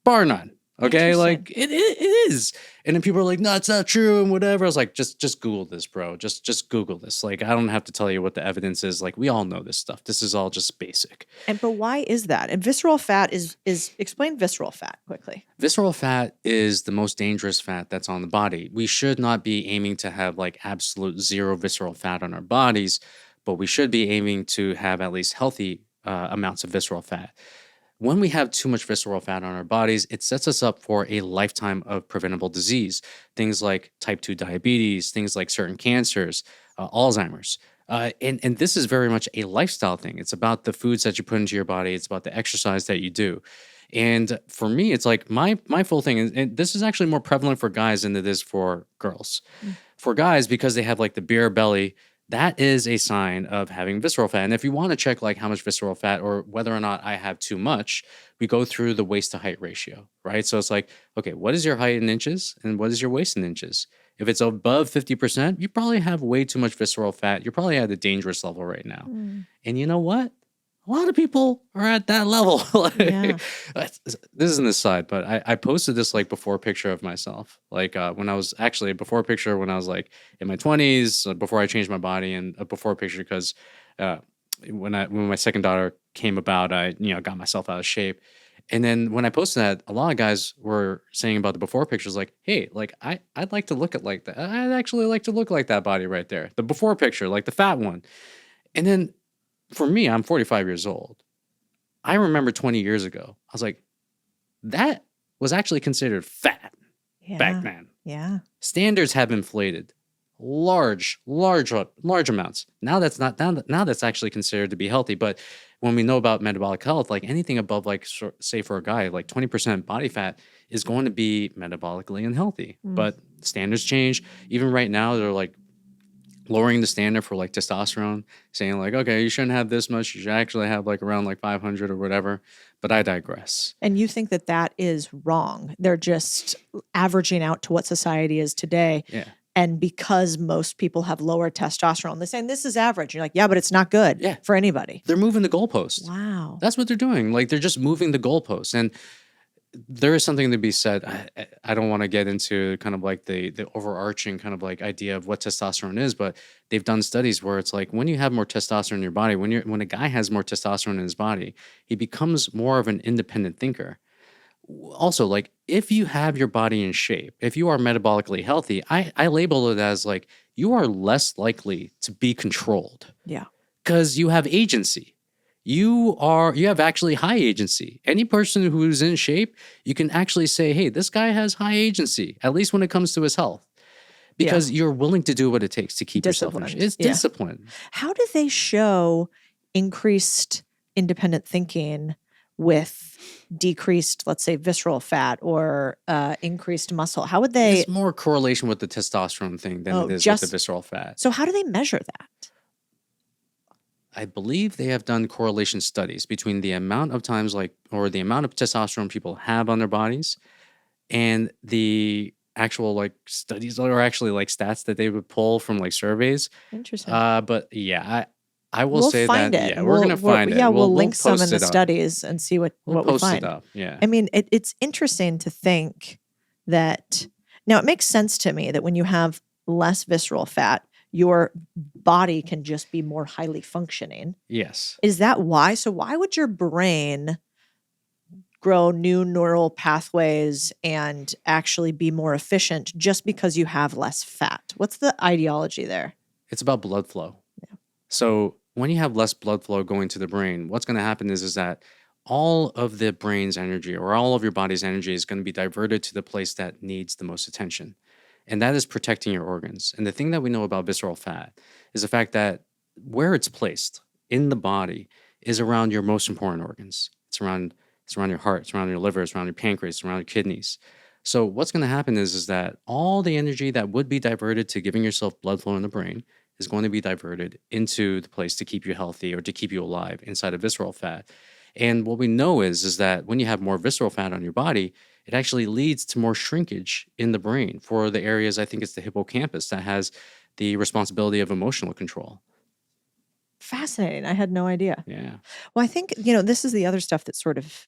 bar none. Okay, Interesting. like it is. And then people are like, no, it's not true and whatever. I was like, just Google this, bro. Just Google this. Like, I don't have to tell you what the evidence is. Like, we all know this stuff. This is all just basic. But why is that? And visceral fat is explain visceral fat quickly. Visceral fat is the most dangerous fat that's on the body. We should not be aiming to have like absolute zero visceral fat on our bodies, but we should be aiming to have at least healthy amounts of visceral fat. When we have too much visceral fat on our bodies, it sets us up for a lifetime of preventable disease. Things like type 2 diabetes, things like certain cancers, Alzheimer's. And this is very much a lifestyle thing. It's about the foods that you put into your body, it's about the exercise that you do. And for me, it's like my full thing, and this is actually more prevalent for guys than it is for girls. Mm. For guys, because they have like the beer belly, that is a sign of having visceral fat. And if you want to check like how much visceral fat or whether or not I have too much, we go through the waist to height ratio, right? So it's like, okay, what is your height in inches and what is your waist in inches? If it's above 50%, you probably have way too much visceral fat. You're probably at a dangerous level right now. Mm. And you know what? A lot of people are at that level. Like, Yeah. this is an aside, but I posted this like before picture of myself. Like when I was actually a before picture when I was like in my 20s, before I changed my body, and a before picture because uh, when my second daughter came about, I got myself out of shape. And then when I posted that, a lot of guys were saying about the before pictures, like, "Hey, like I'd like to look at like that. I'd actually like to look like that body right there, the before picture, like the fat one." And then for me, I'm 45 years old. I remember 20 years ago, I was like, that was actually considered fat back Yeah. then. Yeah. Standards have inflated large amounts. Now that's not now that's actually considered to be healthy. But when we know about metabolic health, like anything above like say for a guy, like 20% body fat is going to be metabolically unhealthy. Mm. But standards change. Even right now, they're like lowering the standard for like testosterone, saying like, okay, you shouldn't have this much. You should actually have like around like 500 or whatever. But I digress. And you think that that is wrong. They're just averaging out to what society is today. Yeah. And because most people have lower testosterone, they're saying this is average. You're like, yeah, but it's not good Yeah. for anybody. They're moving the goalpost. Wow. That's what they're doing. Like they're just moving the goalpost. And there is something to be said. I don't want to get into kind of like the overarching kind of like idea of what testosterone is, but they've done studies where it's like when you have more testosterone in your body, when a guy has more testosterone in his body, he becomes more of an independent thinker. Also, like if you have your body in shape, if you are metabolically healthy, I label it as like you are less likely to be controlled. Yeah. Because you have agency. You have actually high agency. Any person who's in shape, you can actually say, hey, this guy has high agency, at least when it comes to his health. Because you're willing to do what it takes to keep yourself in shape. It's discipline. How do they show increased independent thinking with decreased, let's say, visceral fat or increased muscle? How would they? It's more correlation with the testosterone thing than it is with the visceral fat. So how do they measure that? I believe they have done correlation studies between the amount of times or the amount of testosterone people have on their bodies and the actual like studies or actually like stats that they would pull from like surveys. Interesting. But yeah, I will We'll say find that it. we're gonna find it. Yeah, we'll link some post in the it up. studies and see what We'll we post find. it up. Yeah. I mean, it's interesting to think that now it makes sense to me that when you have less visceral fat, your body can just be more highly functioning. Yes. Is that why? So why would your brain grow new neural pathways and actually be more efficient just because you have less fat? What's the ideology there? It's about blood flow. Yeah. So when you have less blood flow going to the brain, what's going to happen is that all of the brain's energy or all of your body's energy is going to be diverted to the place that needs the most attention. And that is protecting your organs. And the thing that we know about visceral fat is the fact that where it's placed in the body is around your most important organs. It's around your heart, it's around your liver, it's around your pancreas, it's around your kidneys. So what's going to happen is that all the energy that would be diverted to giving yourself blood flow in the brain is going to be diverted into the place to keep you healthy or to keep you alive inside of visceral fat. And what we know is that when you have more visceral fat on your body, it actually leads to more shrinkage in the brain for the areas, I think it's the hippocampus, that has the responsibility of emotional control. Fascinating. I had no idea. Yeah. Well, I think, this is the other stuff that sort of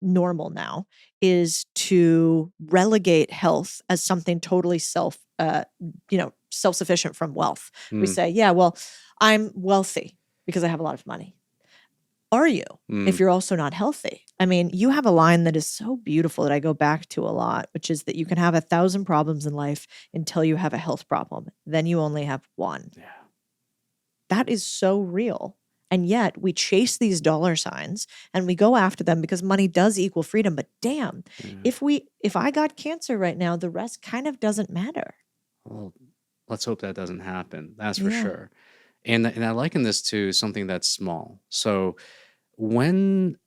normal now is to relegate health as something totally self-sufficient from wealth. We Mm, say, yeah, well, I'm wealthy because I have a lot of money. Are you, if mm, you're also not healthy? I mean, you have a line that is so beautiful that I go back to a lot, which is that you can have 1,000 problems in life until you have a health problem. Then you only have one. yeah. That is so real. And yet we chase these dollar signs and we go after them because money does equal freedom. But damn, Yeah. if I got cancer right now, the rest kind of doesn't matter. Well, let's hope that doesn't happen. That's for Yeah. sure. And I liken this to something that's small. So when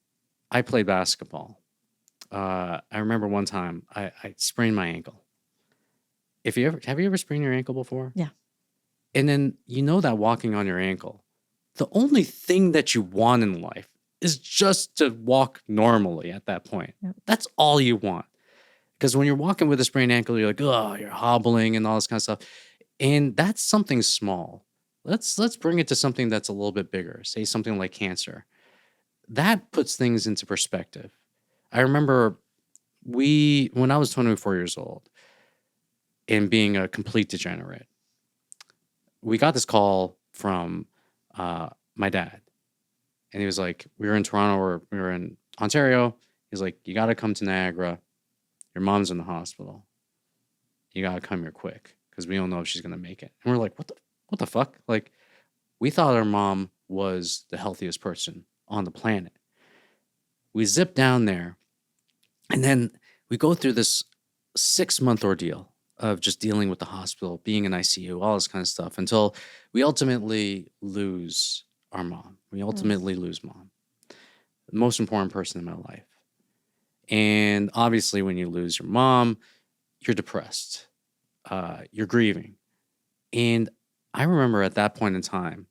I played basketball, I remember one time I sprained my ankle. If you ever have you ever sprained your ankle before? Yeah. And then you know that walking on your ankle, the only thing that you want in life is just to walk normally at that point. Yep. That's all you want. Because when you're walking with a sprained ankle, you're like, oh, you're hobbling and all this kind of stuff. And that's something small. Let's bring it to something that's a little bit bigger. Say something like cancer. That puts things into perspective. I remember when I was 24 years old and being a complete degenerate, we got this call from my dad. And he was like, we were in Toronto or we were in Ontario. He's like, you got to come to Niagara. Your mom's in the hospital. You got to come here quick because we don't know if she's going to make it. And we're like, what the fuck? Like, we thought our mom was the healthiest person on the planet. We zip down there and then we go through this 6-month ordeal of just dealing with the hospital, being in ICU, all this kind of stuff until we ultimately lose our mom. We Mm. ultimately lose mom, the most important person in my life. And obviously, when you lose your mom, you're depressed, you're grieving. And I remember at that point in time,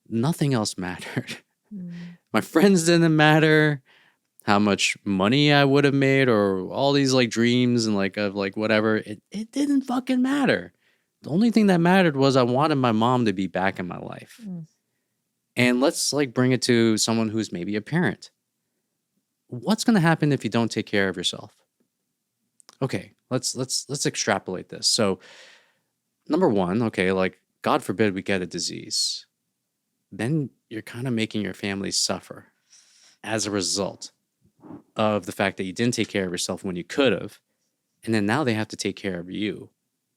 nothing else mattered. Mm. My friends didn't matter. How much money I would have made or all these like dreams and like of like whatever, it didn't fucking matter. The only thing that mattered was I wanted my mom to be back in my life. Mm. And let's like bring it to someone who's maybe a parent. What's going to happen if you don't take care of yourself? Okay, let's extrapolate this. So, number one, okay, like God forbid we get a disease. Then you're kind of making your family suffer as a result of the fact that you didn't take care of yourself when you could have. And then now they have to take care of you.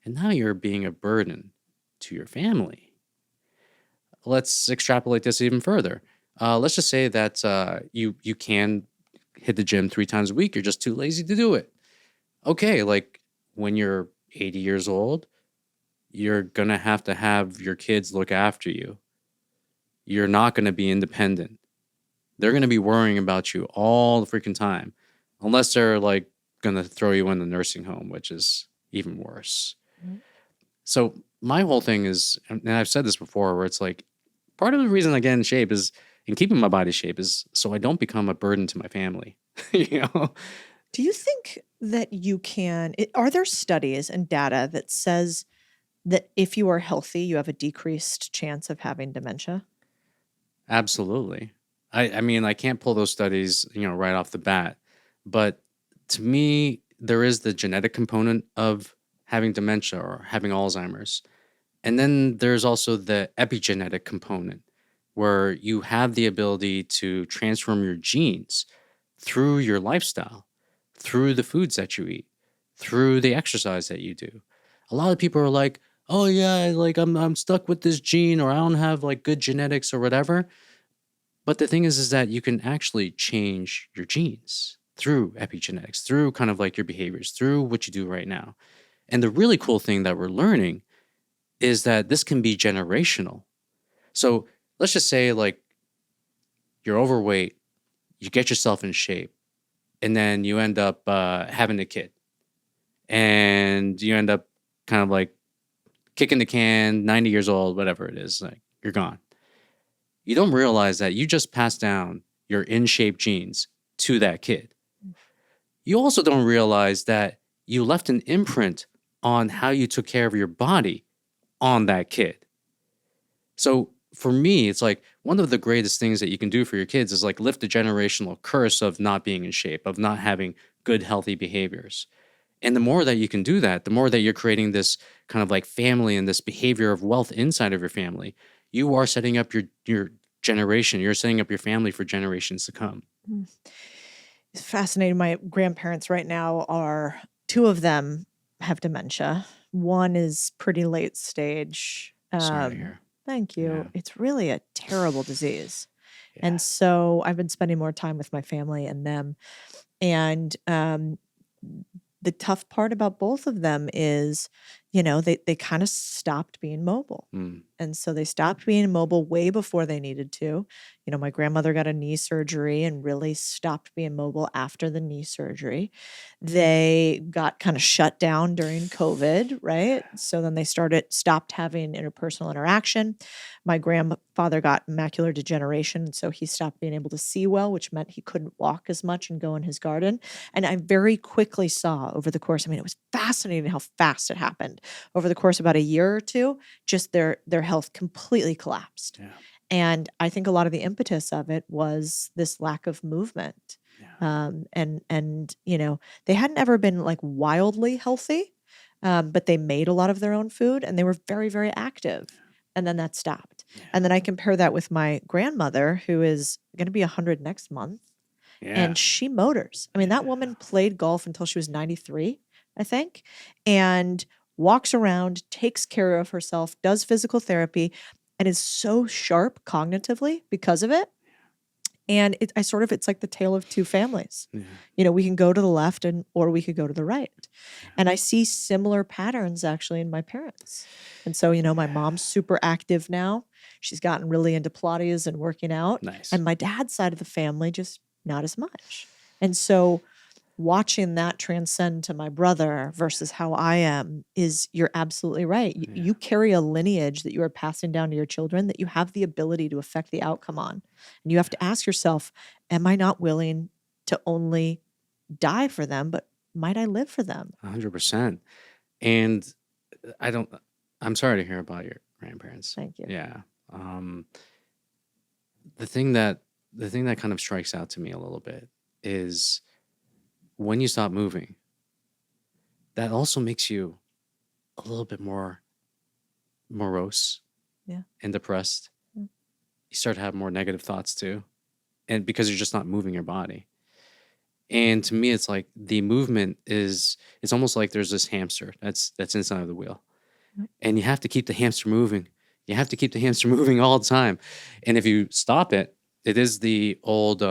And now you're being a burden to your family. Let's extrapolate this even further. Let's just say that you can hit the gym 3 times a week. You're just too lazy to do it. Okay, like when you're 80 years old, you're going to have your kids look after you. You're not going to be independent. They're going to be worrying about you all the freaking time, unless they're like going to throw you in the nursing home, which is even worse. Mhm. So my whole thing is, and I've said this before, where it's like part of the reason I get in shape is, and keeping my body shape is so I don't become a burden to my family. you know? Do you think that you can? Are there studies and data that says that if you are healthy, you have a decreased chance of having dementia? Absolutely. I mean, I can't pull those studies, right off the bat, but to me, there is the genetic component of having dementia or having Alzheimer's. And then there's also the epigenetic component where you have the ability to transform your genes through your lifestyle, through the foods that you eat, through the exercise that you do. A lot of people are like, "Oh yeah, like I'm stuck with this gene or I don't have like good genetics or whatever." But the thing is that you can actually change your genes through epigenetics, through kind of like your behaviors, through what you do right now. And the really cool thing that we're learning is that this can be generational. So let's just say like you're overweight, you get yourself in shape, and then you end up having a kid, and you end up kind of like kicking the can, 90 years old, whatever it is, like you're gone. You don't realize that you just passed down your in shape genes to that kid. You also don't realize that you left an imprint on how you took care of your body on that kid. So for me, it's like one of the greatest things that you can do for your kids is like lift the generational curse of not being in shape, of not having good, healthy behaviors. And the more that you can do that, the more that you're creating this kind of like family and this behavior of wealth inside of your family. You are setting up your generation. You're setting up your family for generations to come. Mm. It's fascinating. My grandparents right now are two of them have dementia. One is pretty late stage. Sorry to hear. Thank you. Yeah. It's really a terrible disease. Yeah. And so I've been spending more time with my family and them. And the tough part about both of them is, they kind of stopped being mobile. Mm. And so they stopped being mobile way before they needed to. My grandmother got a knee surgery and really stopped being mobile after the knee surgery. They got kind of shut down during COVID, right? So then they stopped having interpersonal interaction. My grandfather got macular degeneration, so he stopped being able to see well, which meant he couldn't walk as much and go in his garden. And I very quickly saw over the course, it was fascinating how fast it happened. Over the course of about a year or two, just their health completely collapsed. Yeah. And I think a lot of the impetus of it was this lack of movement. Yeah. And they hadn't ever been like wildly healthy, but they made a lot of their own food and they were very, very active. And then that stopped. Yeah. And then I compare that with my grandmother, who is going to be 100 next month. Yeah. And she motors. That woman played golf until she was 93, I think, and walks around, takes care of herself, does physical therapy, and is so sharp cognitively because of it. And it's like the tale of two families. Yeah. We can go to the left or we could go to the right. Yeah. And I see similar patterns actually in my parents. And so, my mom's super active now. She's gotten really into Pilates and working out. Nice. And my dad's side of the family, just not as much. And so watching that transcend to my brother versus how I am you're absolutely right. You carry a lineage that you are passing down to your children that you have the ability to affect the outcome on. And you have to ask yourself, am I not willing to only die for them, but might I live for them? 100%. And I'm sorry to hear about your grandparents. Thank you. Yeah. The thing that kind of strikes out to me a little bit is when you stop moving, that also makes you a little bit more morose and depressed. You start to have more negative thoughts too. And because you're just not moving your body. And to me, it's like the movement it's almost like there's this hamster that's inside of the wheel. And you have to keep the hamster moving. You have to keep the hamster moving all the time. And if you stop it, it is the old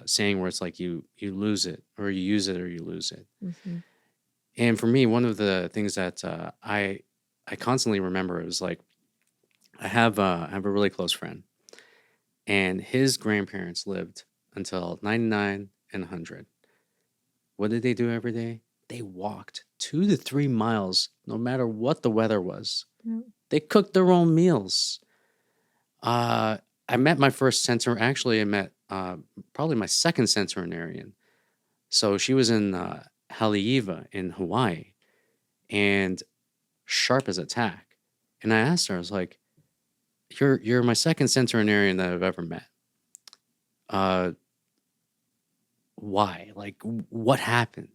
saying where it's like you lose it, or you use it, or you lose it. Mm-hmm. And for me, one of the things that I constantly remember is like I have a really close friend, and his grandparents lived until 99 and 100. What did they do every day? They walked 2 to 3 miles, no matter what the weather was. Yep. They cooked their own meals. I met my first actually, I met probably my second centenarian. So she was in Haleiwa in Hawaii, and sharp as a tack. And I asked her, I was like, "You're my second centenarian that I've ever met. Why? Like, what happened?"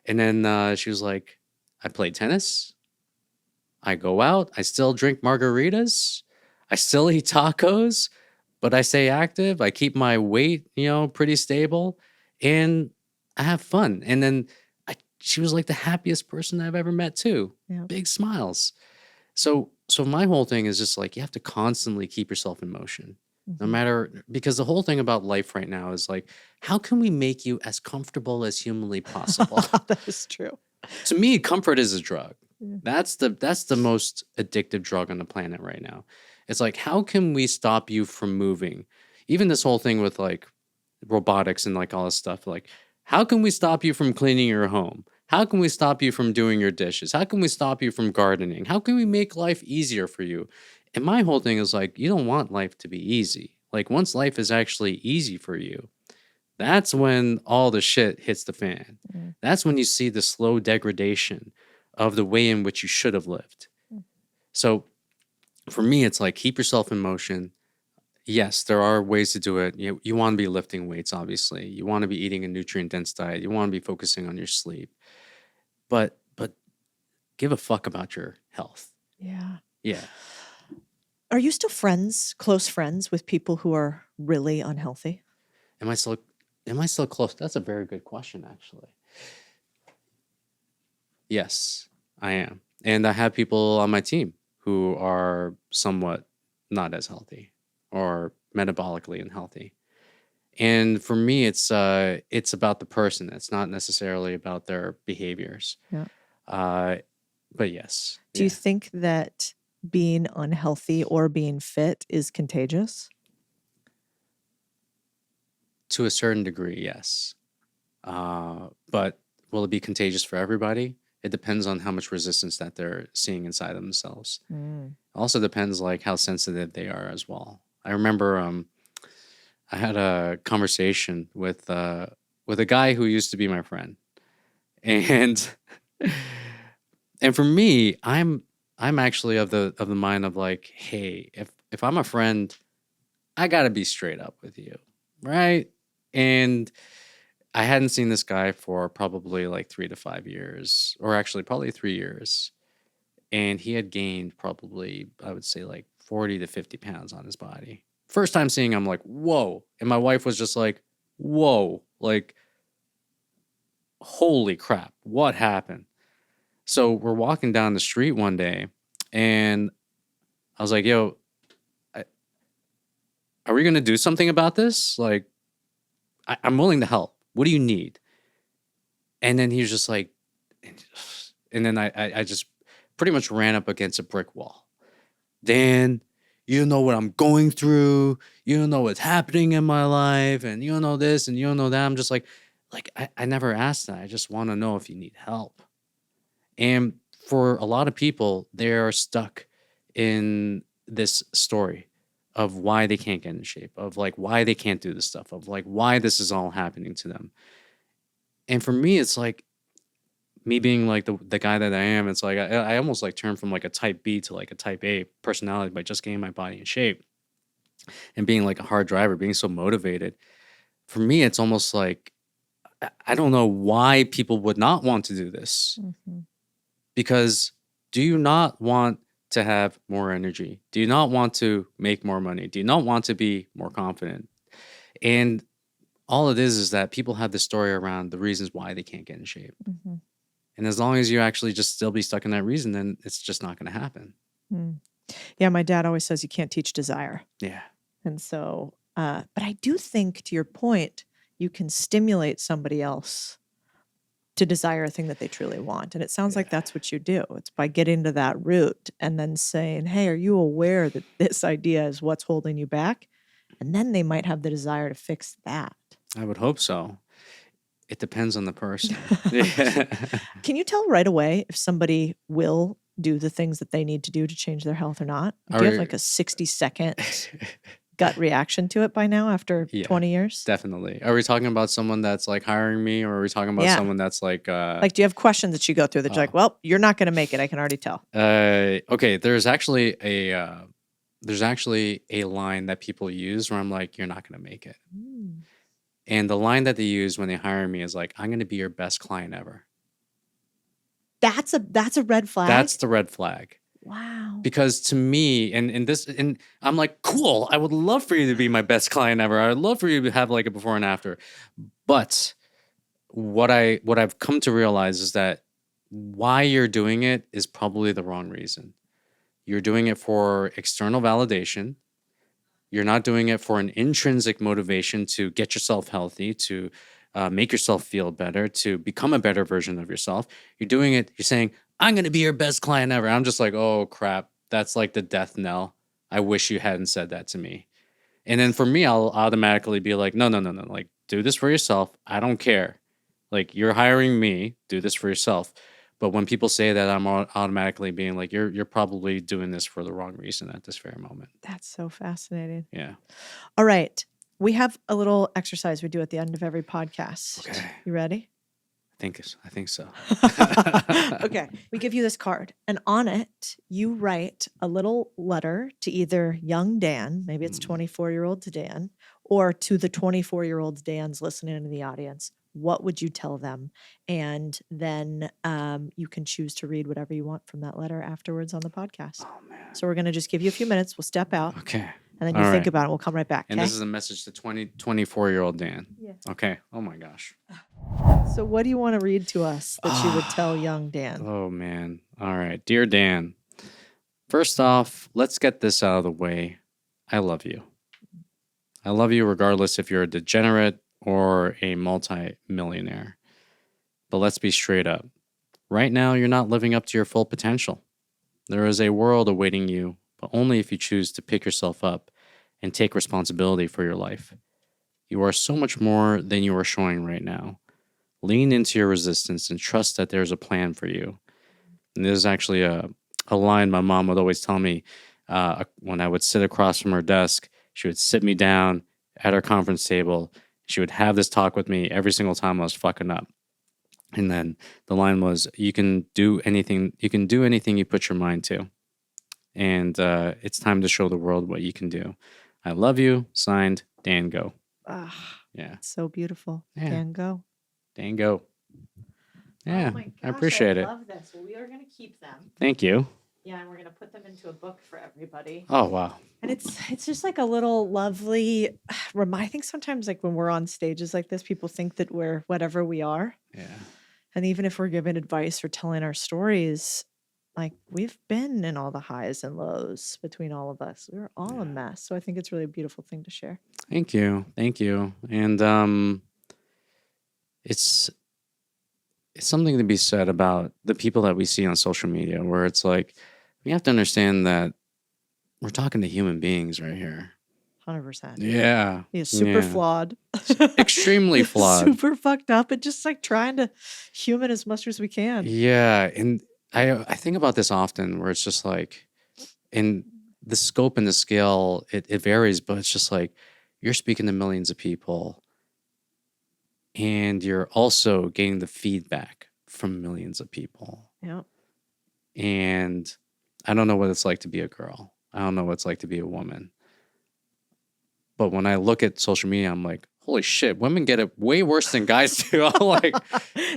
And then she was like, "I play tennis. I go out. I still drink margaritas. I still eat tacos, but I stay active. I keep my weight, pretty stable, and I have fun." And then she was like the happiest person I've ever met too. Yeah. Big smiles. So my whole thing is just like you have to constantly keep yourself in motion. No matter, because the whole thing about life right now is like, how can we make you as comfortable as humanly possible? That is true. To me, comfort is a drug. Yeah. That's the most addictive drug on the planet right now. It's like, how can we stop you from moving? Even this whole thing with like robotics and like all this stuff, like, how can we stop you from cleaning your home? How can we stop you from doing your dishes? How can we stop you from gardening? How can we make life easier for you? And my whole thing is like, you don't want life to be easy. Like, once life is actually easy for you, that's when all the shit hits the fan. Mm. That's when you see the slow degradation of the way in which you should have lived. Mm. So for me, it's like keep yourself in motion. Yes, there are ways to do it. You want to be lifting weights, obviously. You want to be eating a nutrient dense diet. You want to be focusing on your sleep. But give a fuck about your health. Yeah. Yeah. Are you still close friends with people who are really unhealthy? Am I still close? That's a very good question, actually. Yes, I am. And I have people on my team who are somewhat not as healthy or metabolically unhealthy. And for me, it's about the person. It's not necessarily about their behaviors. Yeah. Uh, but yes. Do you Yeah. think that being unhealthy or being fit is contagious? To a certain degree, yes. But will it be contagious for everybody? It depends on how much resistance that they're seeing inside themselves. Mm. Also depends like how sensitive they are as well. I remember I had a conversation with a guy who used to be my friend. And and for me, I'm actually of the mind of like, hey, if I'm a friend, I got to be straight up with you, right? And I hadn't seen this guy for probably like 3 to 5 years, or actually probably 3 years. And he had gained probably, I would say, like 40 to 50 pounds on his body. First time seeing him, like, whoa. And my wife was just like, whoa, like, holy crap, what happened? So we're walking down the street one day, and I was like, yo, I, are we going to do something about this? Like, I'm willing to help. What do you need? And then he was just like, and then I just pretty much ran up against a brick wall. Dan, you don't know what I'm going through. You don't know what's happening in my life. And you don't know this and you don't know that. I'm just like I never asked that. I just want to know if you need help. And for a lot of people, they are stuck in this story of why they can't get in shape, of like why they can't do this stuff, of like why this is all happening to them. And for me, it's like me being like the guy that I am, it's like I almost like turned from like a type B to like a type A personality by just getting my body in shape and being like a hard driver, being so motivated. For me, it's almost like I don't know why people would not want to do this. Mhm. Because do you not want to have more energy? Do you not want to make more money? Do you not want to be more confident? And all it is that people have this story around the reasons why they can't get in shape. Mhm. And as long as you actually just still be stuck in that reason, then it's just not going to happen. Mm. Yeah, my dad always says you can't teach desire. Yeah. And so, but I do think to your point, you can stimulate somebody else to desire a thing that they truly want. And it sounds like that's what you do. It's by getting to that root and then saying, hey, are you aware that this idea is what's holding you back? And then they might have the desire to fix that. I would hope so. It depends on the person. Yeah. Can you tell right away if somebody will do the things that they need to do to change their health or not? Do you have like a 60-second gut reaction to it by now after Yeah, 20 years? definitely. Are we talking about someone that's like hiring me, or are we talking about Yeah. someone that's like Like, do you have questions that you go through that you're like, well, you're not going to make it. I can already tell. okay, there's actually a line that people use where I'm like, you're not going to make it. Mm. And the line that they use when they hire me is like, I'm going to be your best client ever. That's a red flag. That's the red flag. Wow. Because to me, and I'm like, cool, I would love for you to be my best client ever. I would love for you to have like a before and after. But what I've come to realize is that why you're doing it is probably the wrong reason. You're doing it for external validation. You're not doing it for an intrinsic motivation to get yourself healthy, to make yourself feel better, to become a better version of yourself. You're doing it, you're saying, I'm going to be your best client ever. I'm just like, oh, crap. That's like the death knell. I wish you hadn't said that to me. And then for me, I'll automatically be like, no. Like, do this for yourself. I don't care. Like, you're hiring me. Do this for yourself. But when people say that, I'm automatically being like, you're probably doing this for the wrong reason at this very moment. That's so fascinating. Yeah. All right. We have a little exercise we do at the end of every podcast. Okay. You ready? I think so. Okay. We give you this card, and on it, you write a little letter to either young Dan, maybe it's 24-year-old to Dan, or to the 24-year-old Dan's listening in the audience. What would you tell them? And then you can choose to read whatever you want from that letter afterwards on the podcast. Oh man. So we're going to just give you a few minutes. We'll step out. Okay. And then you All think right. about it. We'll come right back. And Okay. this is a message to 24-year-old Dan. Yeah. Okay. Oh my gosh. So what do you want to read to us that you would tell young Dan? Oh man. All right. Dear Dan, first off, let's get this out of the way. I love you. I love you regardless if you're a degenerate or a multi-millionaire. But let's be straight up. Right now, you're not living up to your full potential. There is a world awaiting you, but only if you choose to pick yourself up and take responsibility for your life. You are so much more than you are showing right now. Lean into your resistance and trust that there's a plan for you. And this is actually a line my mom would always tell me when I would sit across from her desk. She would sit me down at her conference table. She would have this talk with me every single time I was fucking up. And then the line was, you can do anything you put your mind to. And it's time to show the world what you can do. I love you. Signed, Dan Go. Yeah. So beautiful. Yeah. Dan Go. Dan Go. Yeah, Oh my gosh, I appreciate it. I love this. Well, we are going to keep them. Thank you. Yeah, and we're going to put them into a book for everybody. Oh, wow. And it's just like a little lovely I think sometimes like when we're on stages like this, people think that we're whatever we are. Yeah. And even if we're giving advice or telling our stories, like we've been in all the highs and lows between all of us. We're all a mess. So I think it's really a beautiful thing to share. Thank you. Thank you. And it's something to be said about the people that we see on social media, where it's like, we have to understand that we're talking to human beings right here. 100%. Yeah. He's super flawed. Extremely flawed. Super fucked up, and just like trying to human as much as we can. Yeah. And I think about this often, where it's just like, in the scope and the scale, it varies, but it's just like, you're speaking to millions of people, and you're also getting the feedback from millions of people. Yeah. And I don't know what it's like to be a girl. I don't know what it's like to be a woman. But when I look at social media, I'm like, holy shit, women get it way worse than guys do. I'm like,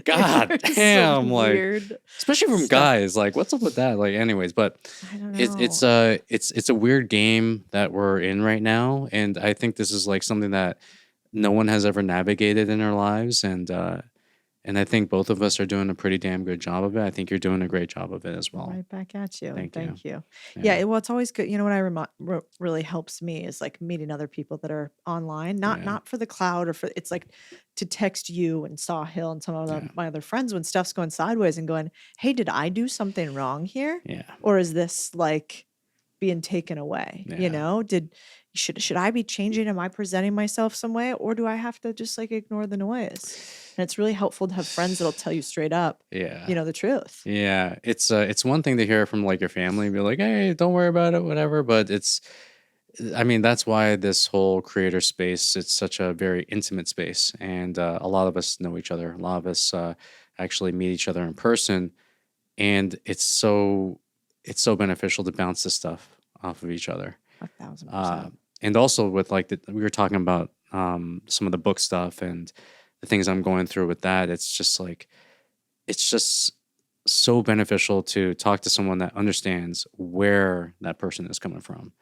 God damn, like, weird especially from stuff. Guys, like, what's up with that? Like, anyways, but I don't know. it's a weird game that we're in right now, and I think this is like something that no one has ever navigated in their lives, and I think both of us are doing a pretty damn good job of it. I think you're doing a great job of it as well. Right back at you. Thank you. Yeah. Yeah. Well, it's always good. You know what really helps me is like meeting other people that are online, not for the cloud or for, it's like to text you and Sawhill and some of my other friends when stuff's going sideways and going, hey, did I do something wrong here? Yeah. Or is this like being taken away? Yeah. You know, should I be changing? Am I presenting myself some way, or do I have to just like ignore the noise? And it's really helpful to have friends that'll tell you straight up, you know, the truth. Yeah. It's one thing to hear from like your family, be like, hey, don't worry about it, whatever. But I mean, that's why this whole creator space, it's such a very intimate space. And a lot of us know each other. A lot of us actually meet each other in person. And it's so beneficial to bounce this stuff off of each other. 1,000%. And also with like, we were talking about some of the book stuff and the things I'm going through with that. It's just so beneficial to talk to someone that understands where that person is coming from,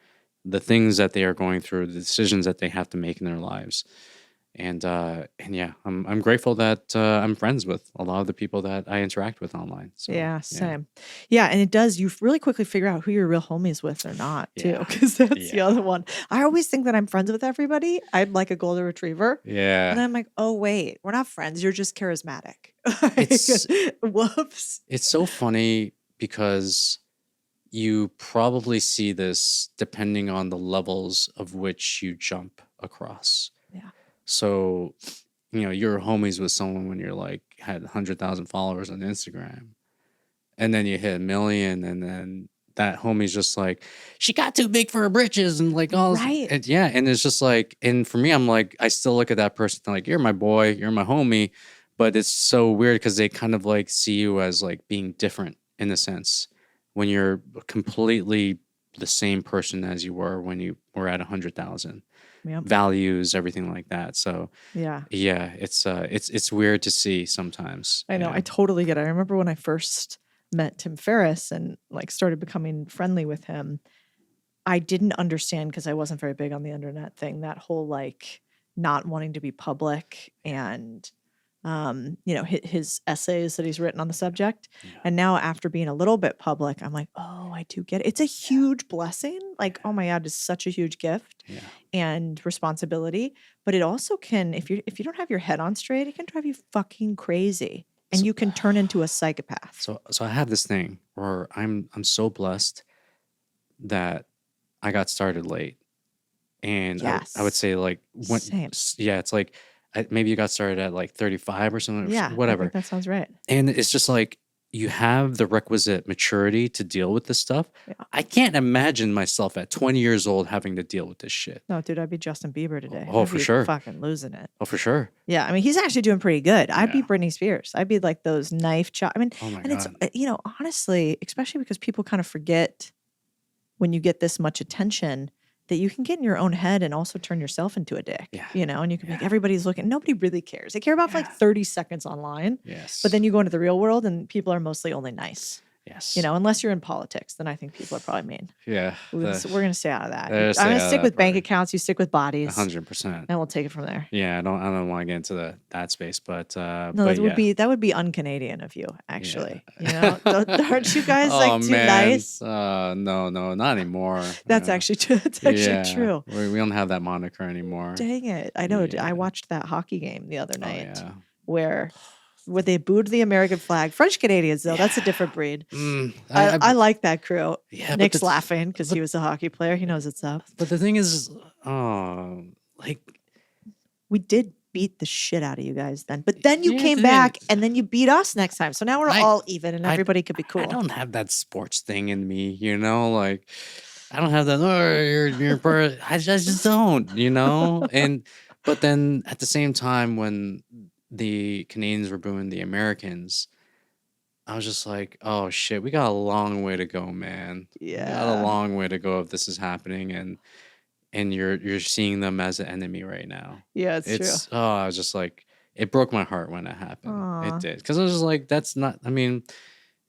the things that they are going through, the decisions that they have to make in their lives. And yeah, I'm grateful that I'm friends with a lot of the people that I interact with online. So, yeah, same. Yeah, and it does. You really quickly figure out who you're real homies with or not, too, because that's the other one. I always think that I'm friends with everybody. I'm like a golden retriever. Yeah. And then I'm like, oh, wait, we're not friends. You're just charismatic. Whoops. It's so funny because you probably see this depending on the levels of which you jump across. Yeah. So, you know, you're homies with someone when you're like had 100,000 followers on Instagram, and then you hit 1 million, and then that homie's just like, she got too big for her britches, and like all Right. and and it's just like, and for me, I'm like, I still look at that person like, you're my boy, you're my homie, but it's so weird because they kind of like see you as like being different in a sense when you're completely the same person as you were when you were at 100,000 Yep. values, everything like that. So Yeah. yeah, it's weird to see sometimes. I know. Yeah. I totally get it. I remember when I first met Tim Ferriss and like started becoming friendly with him, I didn't understand because I wasn't very big on the internet thing, that whole like not wanting to be public and his essays that he's written on the subject. Yeah. And now after being a little bit public, I'm like, oh, I do get it. It's a huge blessing. Like, oh my God, it's such a huge gift Yeah. and responsibility. But it also can, if you don't have your head on straight, it can drive you fucking crazy. And So- you can turn into a psychopath. So I have this thing where I'm so blessed that I got started late. And Yes. I would say like Same. yeah, it's like maybe you got started at like 35 or something, Yeah, I whatever. think that sounds right. And it's just like you have the requisite maturity to deal with this stuff. Yeah. I can't imagine myself at 20 years old having to deal with this shit. No, dude, I'd be Justin Bieber today. Oh, I'd for be sure. fucking losing it. Oh, for sure. Yeah, I mean, he's actually doing pretty good. I'd be Yeah. Britney Spears. I'd be like those knife chop. I mean, Oh my and it's God. honestly, especially because people kind of forget when you get this much attention that you can get in your own head and also turn yourself into a dick. Yeah. And you can be like, everybody's looking. Nobody really cares. They care about for like 30 seconds online. Yes. But then you go into the real world and people are mostly only nice. Yes. Unless you're in politics, then I think people are probably mean. Yeah. We're going to stay out of that. They're I'm stay going out to of stick that with bank part. accounts. You stick with bodies. 100%. And we'll take it from there. Yeah, I don't want to get into that space, but No, but that would be un-Canadian of you, actually. Yeah. Aren't you guys Oh, like too man. nice? No, not anymore. That's Yeah. actually true. That's actually true. We don't have that moniker anymore. Dang it! I know. Yeah. I watched that hockey game the other Oh, night yeah. where they booed the American flag. French Canadians, though, that's a different breed. I like that crew. Yeah, Nick's but laughing because he was a hockey player. He knows it's up. But the thing is, like, We did beat the shit out of you guys then, but then you Yeah, came it back did. and then you beat us next time. So now we're all even and everybody could be cool. I don't have that sports thing in me, like I don't have that. Oh, you're I just don't, but then at the same time when the Canadians were booing the Americans, I was just like, oh shit, we got a long way to go, man. We got a Yeah. long way to go if this is happening, and you're seeing them as an enemy right now. Yeah, it's true. Oh, I was just like, it broke my heart when it happened. Aw. It did, because I was just like, that's not. I mean,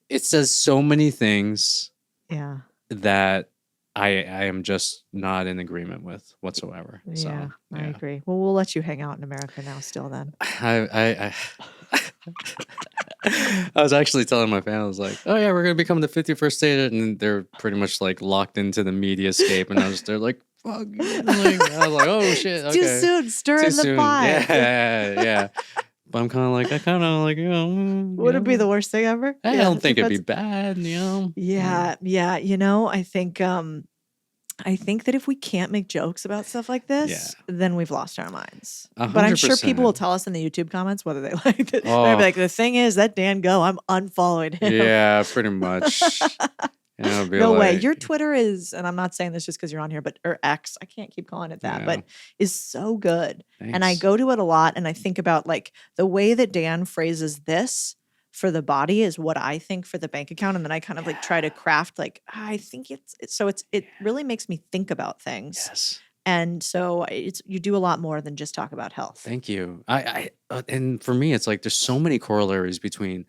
it says so many things Yeah. that I am just not in agreement with whatsoever. Yeah, So I agree. Well, we'll let you hang out in America now still then. I I was actually telling my family, I was like, oh yeah, we're gonna become the 51st state, and they're pretty much like locked into the media scape, and they're like, fuck. I was like, oh shit, okay. Too soon, stir Too in the soon. pot. Yeah. But I'm kind of like, Would it be the worst thing ever? I Yeah, don't think it'd be depends. bad, Yeah. I think that if we can't make jokes about stuff like this, then we've lost our minds. But I'm sure people will 100%. tell us in the YouTube comments whether they liked it. Oh. They'll be like, the thing is, that Dan Go, I'm unfollowing him. Yeah, pretty much. It'll be No way. like- Your Twitter is, and I'm not saying this just because you're on here, or X, I can't keep calling it that, Yeah. but is so good. And I Thanks. go to it a lot and I think about like the way that Dan phrases this for the body is what I think for the bank account. And then I kind of like try to craft like, I think it really makes me think about things. Yes. And so you do a lot more than just talk about health. Thank you. And for me, it's like there's so many corollaries between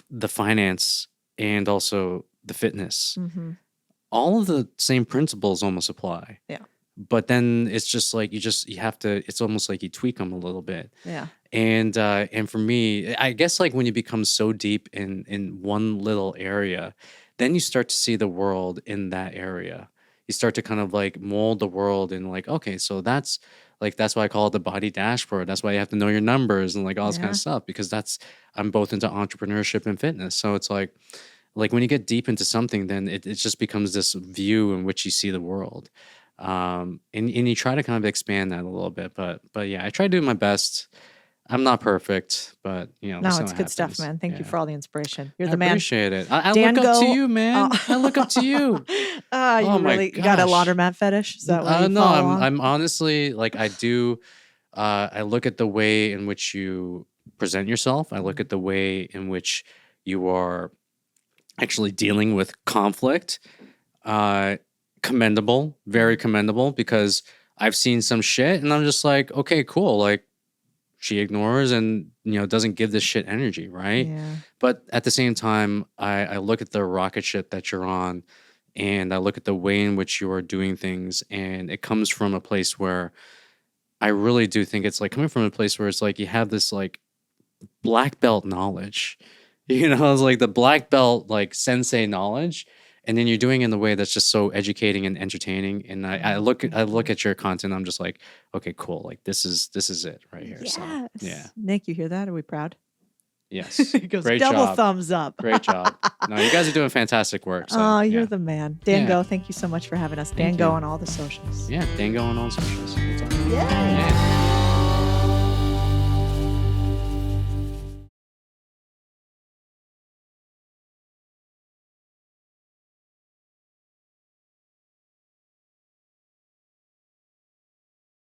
the finance and also the fitness. Mm-hmm. All of the same principles almost apply. Yeah. But then it's just like you have to. It's almost like you tweak them a little bit. Yeah. And for me, I guess like when you become so deep in one little area, then you start to see the world in that area. You start to kind of like mold the world and like, okay, so that's why I call it the body dashboard. That's why you have to know your numbers and like all this kind Yeah. of stuff, because I'm both into entrepreneurship and fitness. So it's like when you get deep into something, then it just becomes this view in which you see the world. And you try to kind of expand that a little bit, but yeah, I try to do my best. I'm not perfect, but No, we'll see it's what good stuff, happens. man. Thank you Yeah. for all the inspiration. You're I the man. appreciate it. I Dan look up to Go- you, man. Oh. I look up to you. You Oh my really got a gosh. laundromat fetish? Is that what you No, follow along? I'm honestly like I do. I look at the way in which you present yourself. I look at the way in which you are actually dealing with conflict. Uh, Commendable, very commendable, because I've seen some shit and I'm just like, okay, cool. Like, she ignores and doesn't give this shit energy, right? Yeah. But at the same time, I look at the rocket ship that you're on, and I look at the way in which you are doing things, and it comes from a place where I really do think it's like coming from a place where it's like you have this like black belt knowledge. It's like the black belt like sensei knowledge, and then you're doing it in a way that's just so educating and entertaining. And I look at your content, I'm just like, okay, cool. Like this is it right here. So Yes. yeah. Nick, you hear that? Are we proud? Yes. He goes, Great double job. thumbs up. Great job. No, you guys are doing fantastic work. So Oh, you're yeah. the man. Dan Yeah. Go, thank you so much for having us. Dan Thank Go you. on all the socials. Yeah, Dango on all socials. Good talk. Yay. Yeah.